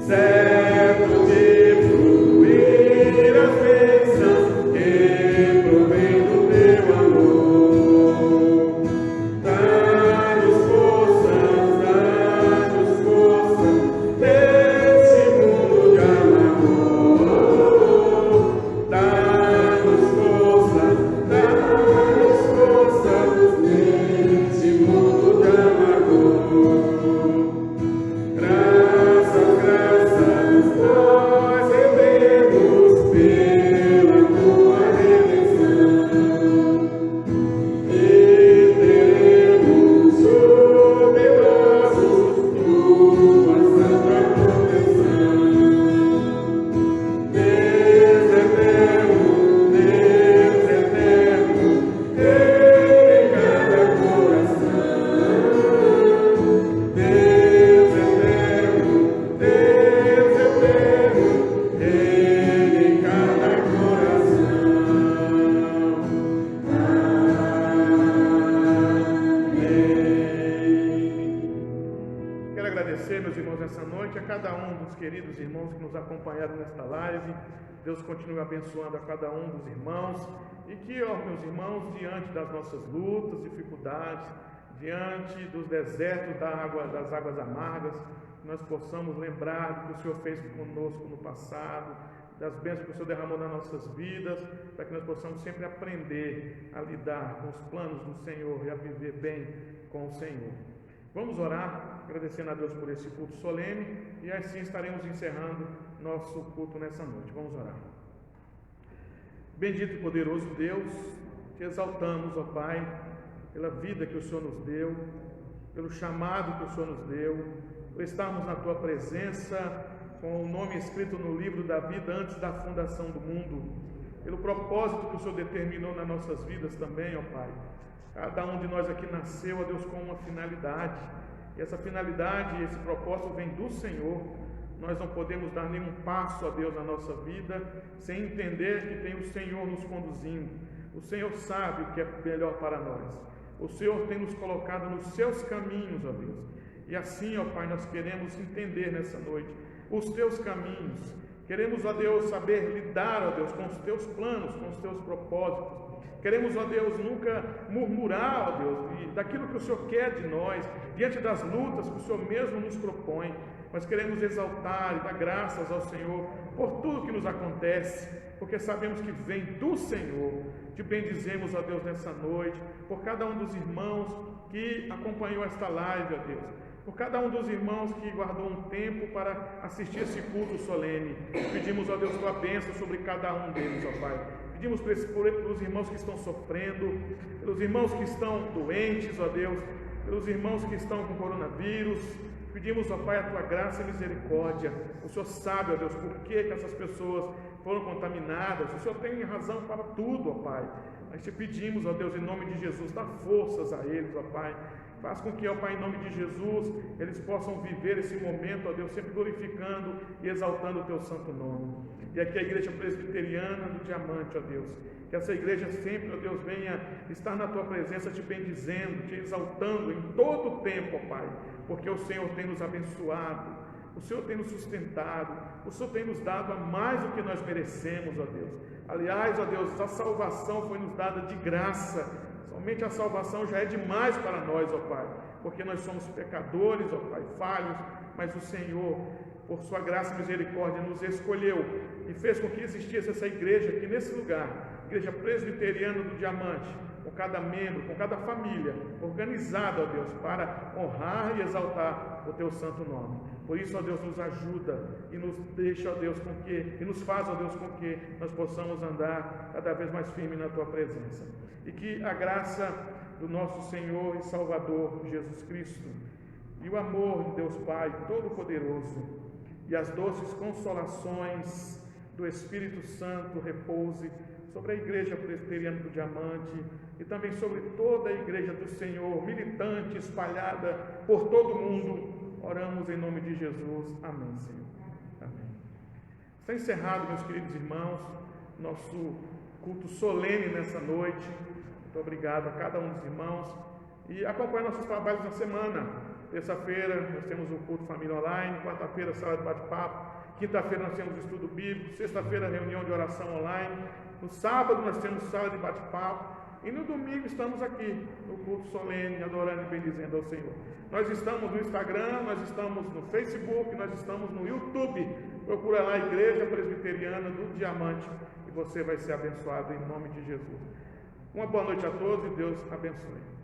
Certo de fluir. meus queridos irmãos que nos acompanharam nesta live. Deus continue abençoando a cada um dos irmãos. E que, ó, meus irmãos, diante das nossas lutas, dificuldades, diante dos desertos das águas amargas, nós possamos lembrar do que o Senhor fez conosco no passado, das bênçãos que o Senhor derramou nas nossas vidas, para que nós possamos sempre aprender a lidar com os planos do Senhor e a viver bem com o Senhor. Vamos orar, agradecendo a Deus por esse culto solene, e assim estaremos encerrando nosso culto nessa noite. Vamos orar. Bendito e poderoso Deus, te exaltamos, ó Pai, pela vida que o Senhor nos deu, pelo chamado que o Senhor nos deu, por estarmos na Tua presença, com o nome escrito no livro da vida antes da fundação do mundo, pelo propósito que o Senhor determinou nas nossas vidas também, ó Pai. Cada um de nós aqui nasceu, ó Deus, com uma finalidade, e essa finalidade, esse propósito vem do Senhor. Nós não podemos dar nenhum passo, ó Deus, na nossa vida, sem entender que tem o Senhor nos conduzindo. O Senhor sabe o que é melhor para nós. O Senhor tem nos colocado nos seus caminhos, ó Deus. E assim, ó Pai, nós queremos entender nessa noite os teus caminhos. Queremos, ó Deus, saber lidar, ó Deus, com os teus planos, com os teus propósitos. Queremos, ó Deus, nunca murmurar, ó Deus, daquilo que o Senhor quer de nós, diante das lutas que o Senhor mesmo nos propõe. Nós queremos exaltar e dar graças ao Senhor por tudo que nos acontece, porque sabemos que vem do Senhor. Te bendizemos, ó Deus, nessa noite, por cada um dos irmãos que acompanhou esta live, ó Deus, por cada um dos irmãos que guardou um tempo para assistir esse culto solene. Pedimos, ó Deus, tua bênção sobre cada um deles, ó Pai. Pedimos pelos irmãos que estão sofrendo, pelos irmãos que estão doentes, ó Deus, pelos irmãos que estão com coronavírus. Pedimos, ó Pai, a tua graça e misericórdia. O Senhor sabe, ó Deus, por que essas pessoas foram contaminadas. O Senhor tem razão para tudo, ó Pai. Nós te pedimos, ó Deus, em nome de Jesus, dá forças a eles, ó Pai. Faz com que, ó Pai, em nome de Jesus, eles possam viver esse momento, ó Deus, sempre glorificando e exaltando o teu santo nome. E aqui a Igreja Presbiteriana do Diamante, ó Deus, que essa igreja sempre, ó Deus, venha estar na tua presença, te bendizendo, te exaltando em todo o tempo, ó Pai, porque o Senhor tem nos abençoado, o Senhor tem nos sustentado, o Senhor tem nos dado a mais do que nós merecemos, ó Deus. Aliás, ó Deus, a salvação foi nos dada de graça. Somente a salvação já é demais para nós, ó Pai, porque nós somos pecadores, ó Pai, falhos, mas o Senhor, por sua graça e misericórdia, nos escolheu e fez com que existisse essa igreja aqui nesse lugar, Igreja Presbiteriana do Diamante, com cada membro, com cada família, organizada, ó Deus, para honrar e exaltar o teu santo nome. Por isso, ó Deus, nos ajuda e nos deixa, ó Deus, e nos faz, ó Deus, com que nós possamos andar cada vez mais firme na tua presença. E que a graça do nosso Senhor e Salvador Jesus Cristo e o amor de Deus Pai Todo-Poderoso e as doces consolações do Espírito Santo repouse sobre a Igreja Presbiteriana do Diamante e também sobre toda a Igreja do Senhor, militante, espalhada por todo o mundo. Oramos em nome de Jesus. Amém, Senhor. Amém. Está encerrado, meus queridos irmãos, nosso culto solene nessa noite. Muito obrigado a cada um dos irmãos. E acompanhe nossos trabalhos na semana. Terça-feira nós temos o culto família online, quarta-feira sala de bate-papo, quinta-feira nós temos o estudo bíblico, sexta-feira reunião de oração online, no sábado nós temos sala de bate-papo e no domingo estamos aqui no culto solene, adorando e bendizendo ao Senhor. Nós estamos no Instagram, nós estamos no Facebook, nós estamos no YouTube. Procura lá a Igreja Presbiteriana do Diamante e você vai ser abençoado em nome de Jesus. Uma boa noite a todos e Deus abençoe.